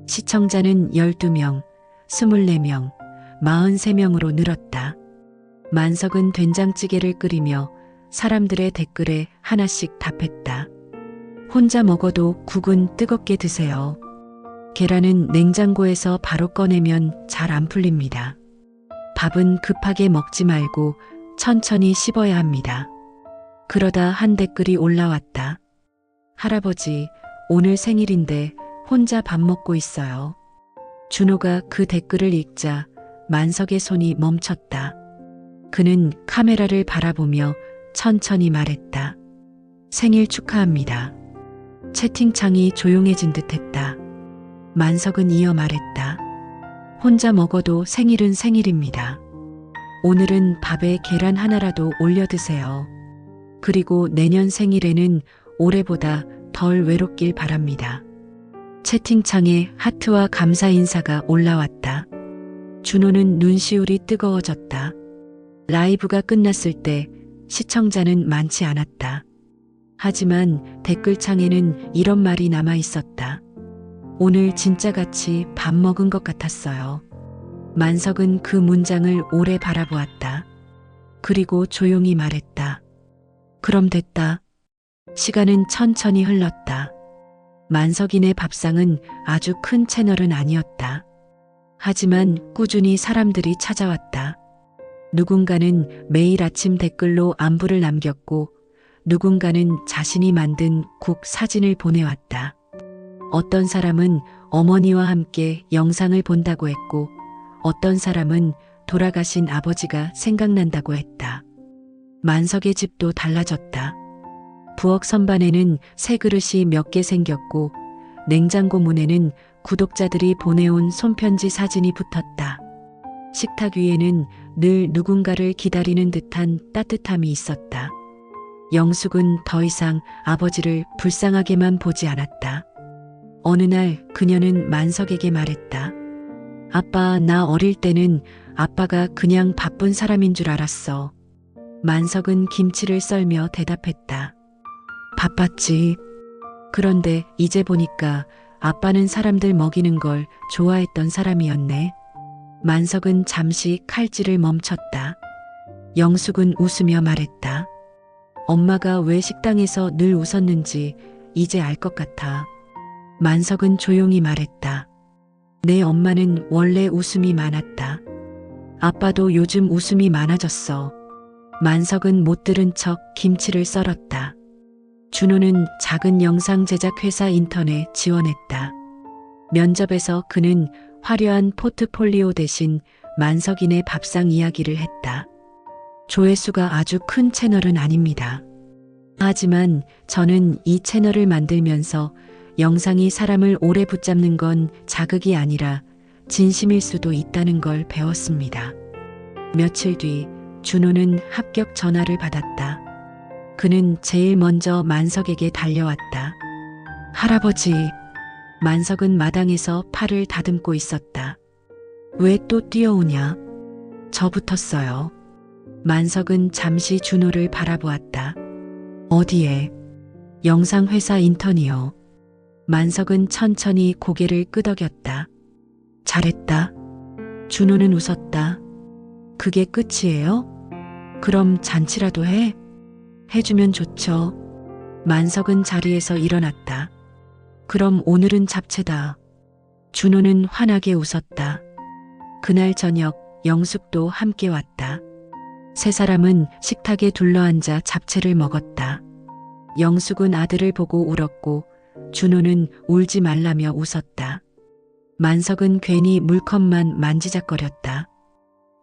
시청자는 12명, 24명, 43명으로 늘었다. 만석은 된장찌개를 끓이며 사람들의 댓글에 하나씩 답했다. 혼자 먹어도 국은 뜨겁게 드세요. 계란은 냉장고에서 바로 꺼내면 잘 안 풀립니다. 밥은 급하게 먹지 말고 천천히 씹어야 합니다. 그러다 한 댓글이 올라왔다. 할아버지, 오늘 생일인데 혼자 밥 먹고 있어요. 준호가 그 댓글을 읽자 만석의 손이 멈췄다. 그는 카메라를 바라보며 천천히 말했다. 생일 축하합니다. 채팅창이 조용해진 듯했다. 만석은 이어 말했다. 혼자 먹어도 생일은 생일입니다. 오늘은 밥에 계란 하나라도 올려 드세요. 그리고 내년 생일에는 올해보다 덜 외롭길 바랍니다. 채팅창에 하트와 감사 인사가 올라왔다. 준호는 눈시울이 뜨거워졌다. 라이브가 끝났을 때 시청자는 많지 않았다. 하지만 댓글창에는 이런 말이 남아 있었다. 오늘 진짜 같이 밥 먹은 것 같았어요. 만석은 그 문장을 오래 바라보았다. 그리고 조용히 말했다. 그럼 됐다. 시간은 천천히 흘렀다. 만석인의 밥상은 아주 큰 채널은 아니었다. 하지만 꾸준히 사람들이 찾아왔다. 누군가는 매일 아침 댓글로 안부를 남겼고 누군가는 자신이 만든 국 사진을 보내왔다. 어떤 사람은 어머니와 함께 영상을 본다고 했고 어떤 사람은 돌아가신 아버지가 생각난다고 했다. 만석의 집도 달라졌다. 부엌 선반에는 새 그릇이 몇 개 생겼고 냉장고 문에는 구독자들이 보내온 손편지 사진이 붙었다. 식탁 위에는 늘 누군가를 기다리는 듯한 따뜻함이 있었다. 영숙은 더 이상 아버지를 불쌍하게만 보지 않았다. 어느 날 그녀는 만석에게 말했다. 아빠, 나 어릴 때는 아빠가 그냥 바쁜 사람인 줄 알았어. 만석은 김치를 썰며 대답했다. 바빴지. 그런데 이제 보니까 아빠는 사람들 먹이는 걸 좋아했던 사람이었네. 만석은 잠시 칼질을 멈췄다. 영숙은 웃으며 말했다. 엄마가 왜 식당에서 늘 웃었는지 이제 알 것 같아. 만석은 조용히 말했다. 내 엄마는 원래 웃음이 많았다. 아빠도 요즘 웃음이 많아졌어. 만석은 못 들은 척 김치를 썰었다. 준호는 작은 영상 제작 회사 인턴에 지원했다. 면접에서 그는 화려한 포트폴리오 대신 만석인의 밥상 이야기를 했다. 조회수가 아주 큰 채널은 아닙니다. 하지만 저는 이 채널을 만들면서 영상이 사람을 오래 붙잡는 건 자극이 아니라 진심일 수도 있다는 걸 배웠습니다. 며칠 뒤 준호는 합격 전화를 받았다. 그는 제일 먼저 만석에게 달려왔다. 할아버지. 만석은 마당에서 팔을 다듬고 있었다. 왜 또 뛰어오냐? 저 붙었어요. 만석은 잠시 준호를 바라보았다. 어디에? 영상회사 인턴이요. 만석은 천천히 고개를 끄덕였다. 잘했다. 준호는 웃었다. 그게 끝이에요? 그럼 잔치라도 해? 해주면 좋죠. 만석은 자리에서 일어났다. 그럼 오늘은 잡채다. 준호는 환하게 웃었다. 그날 저녁 영숙도 함께 왔다. 세 사람은 식탁에 둘러앉아 잡채를 먹었다. 영숙은 아들을 보고 울었고 준호는 울지 말라며 웃었다. 만석은 괜히 물컵만 만지작거렸다.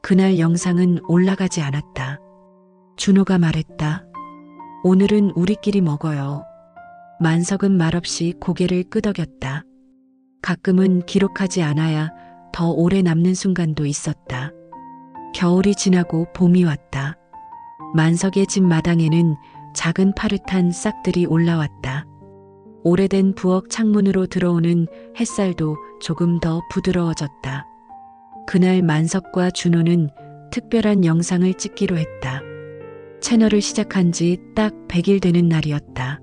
그날 영상은 올라가지 않았다. 준호가 말했다. 오늘은 우리끼리 먹어요. 만석은 말없이 고개를 끄덕였다. 가끔은 기록하지 않아야 더 오래 남는 순간도 있었다. 겨울이 지나고 봄이 왔다. 만석의 집 마당에는 작은 파릇한 싹들이 올라왔다. 오래된 부엌 창문으로 들어오는 햇살도 조금 더 부드러워졌다. 그날 만석과 준호는 특별한 영상을 찍기로 했다. 채널을 시작한 지 딱 100일 되는 날이었다.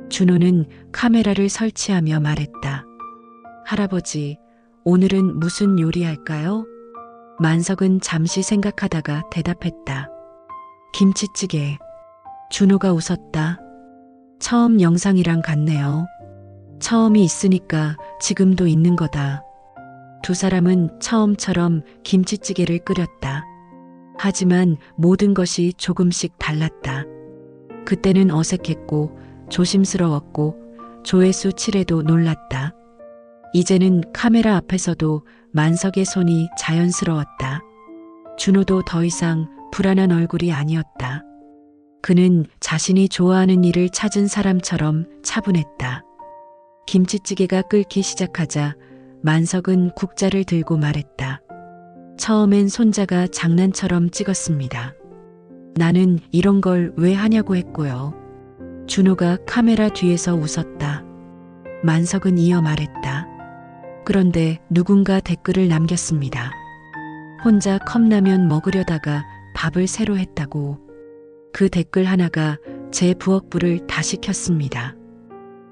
준호는 카메라를 설치하며 말했다. 할아버지, 오늘은 무슨 요리할까요? 만석은 잠시 생각하다가 대답했다. 김치찌개. 준호가 웃었다. 처음 영상이랑 같네요. 처음이 있으니까 지금도 있는 거다. 두 사람은 처음처럼 김치찌개를 끓였다. 하지만 모든 것이 조금씩 달랐다. 그때는 어색했고 조심스러웠고 조회수 7에도 놀랐다. 이제는 카메라 앞에서도 만석의 손이 자연스러웠다. 준호도 더 이상 불안한 얼굴이 아니었다. 그는 자신이 좋아하는 일을 찾은 사람처럼 차분했다. 김치찌개가 끓기 시작하자 만석은 국자를 들고 말했다. 처음엔 손자가 장난처럼 찍었습니다. 나는 이런 걸 왜 하냐고 했고요. 준호가 카메라 뒤에서 웃었다. 만석은 이어 말했다. 그런데 누군가 댓글을 남겼습니다. 혼자 컵라면 먹으려다가 밥을 새로 했다고. 그 댓글 하나가 제 부엌 불을 다시 켰습니다.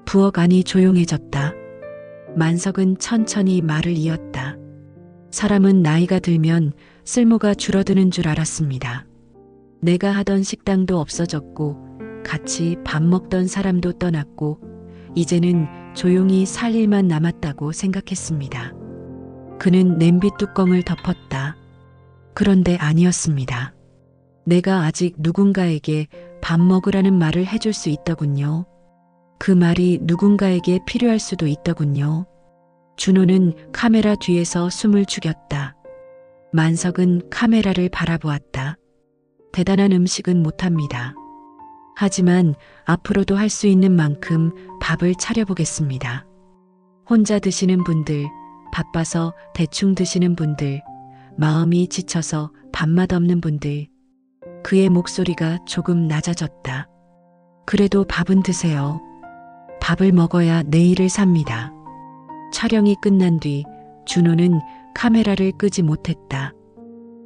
부엌 안이 조용해졌다. 만석은 천천히 말을 이었다. 사람은 나이가 들면 쓸모가 줄어드는 줄 알았습니다. 내가 하던 식당도 없어졌고 같이 밥 먹던 사람도 떠났고 이제는 조용히 살 일만 남았다고 생각했습니다. 그는 냄비 뚜껑을 덮었다. 그런데 아니었습니다. 내가 아직 누군가에게 밥 먹으라는 말을 해줄 수 있더군요. 그 말이 누군가에게 필요할 수도 있더군요. 준호는 카메라 뒤에서 숨을 죽였다. 만석은 카메라를 바라보았다. 대단한 음식은 못합니다. 하지만 앞으로도 할 수 있는 만큼 밥을 차려보겠습니다. 혼자 드시는 분들, 바빠서 대충 드시는 분들, 마음이 지쳐서 밥맛 없는 분들. 그의 목소리가 조금 낮아졌다. 그래도 밥은 드세요. 밥을 먹어야 내일을 삽니다. 촬영이 끝난 뒤 준호는 카메라를 끄지 못했다.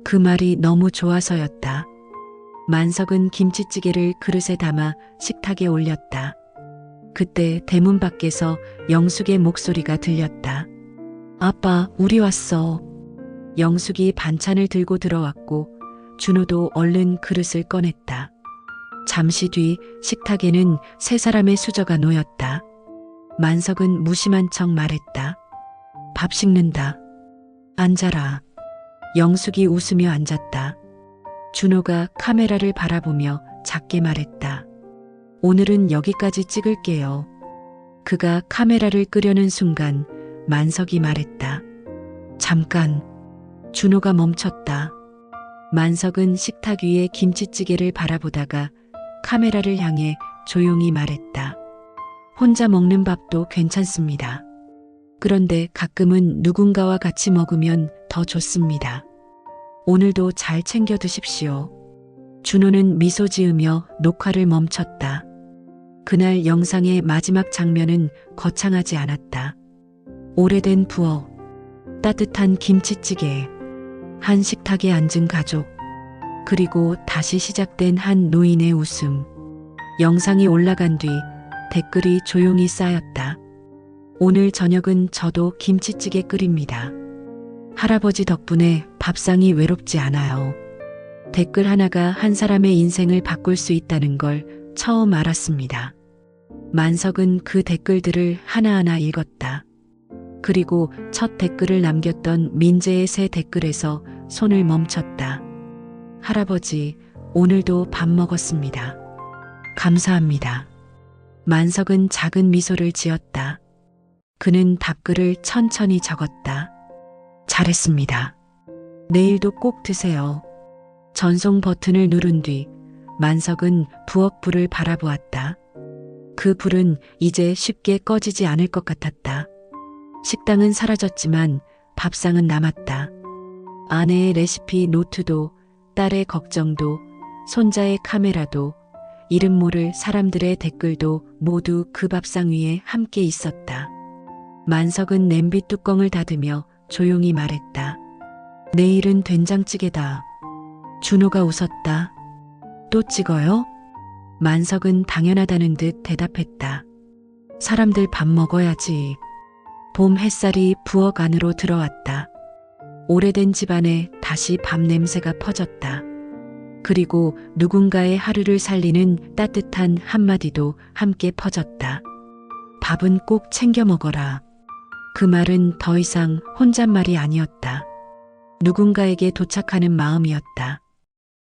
그 말이 너무 좋아서였다. 만석은 김치찌개를 그릇에 담아 식탁에 올렸다. 그때 대문 밖에서 영숙의 목소리가 들렸다. 아빠, 우리 왔어. 영숙이 반찬을 들고 들어왔고 준호도 얼른 그릇을 꺼냈다. 잠시 뒤 식탁에는 세 사람의 수저가 놓였다. 만석은 무심한 척 말했다. 밥 식는다. 앉아라. 영숙이 웃으며 앉았다. 준호가 카메라를 바라보며 작게 말했다. 오늘은 여기까지 찍을게요. 그가 카메라를 끄려는 순간 만석이 말했다. 잠깐. 준호가 멈췄다. 만석은 식탁 위에 김치찌개를 바라보다가 카메라를 향해 조용히 말했다. 혼자 먹는 밥도 괜찮습니다. 그런데 가끔은 누군가와 같이 먹으면 더 좋습니다. 오늘도 잘 챙겨 드십시오. 준호는 미소 지으며 녹화를 멈췄다. 그날 영상의 마지막 장면은 거창하지 않았다. 오래된 부엌, 따뜻한 김치찌개, 한 식탁에 앉은 가족, 그리고 다시 시작된 한 노인의 웃음. 영상이 올라간 뒤 댓글이 조용히 쌓였다. 오늘 저녁은 저도 김치찌개 끓입니다. 할아버지 덕분에 밥상이 외롭지 않아요. 댓글 하나가 한 사람의 인생을 바꿀 수 있다는 걸 처음 알았습니다. 만석은 그 댓글들을 하나하나 읽었다. 그리고 첫 댓글을 남겼던 민재의 새 댓글에서 손을 멈췄다. 할아버지, 오늘도 밥 먹었습니다. 감사합니다. 만석은 작은 미소를 지었다. 그는 답글을 천천히 적었다. 잘했습니다. 내일도 꼭 드세요. 전송 버튼을 누른 뒤 만석은 부엌 불을 바라보았다. 그 불은 이제 쉽게 꺼지지 않을 것 같았다. 식당은 사라졌지만 밥상은 남았다. 아내의 레시피 노트도, 딸의 걱정도, 손자의 카메라도, 이름 모를 사람들의 댓글도 모두 그 밥상 위에 함께 있었다. 만석은 냄비 뚜껑을 닫으며 조용히 말했다. 내일은 된장찌개다. 준호가 웃었다. 또 찍어요? 만석은 당연하다는 듯 대답했다. 사람들 밥 먹어야지. 봄 햇살이 부엌 안으로 들어왔다. 오래된 집안에 다시 밥 냄새가 퍼졌다. 그리고 누군가의 하루를 살리는 따뜻한 한마디도 함께 퍼졌다. 밥은 꼭 챙겨 먹어라. 그 말은 더 이상 혼잣말이 아니었다. 누군가에게 도착하는 마음이었다.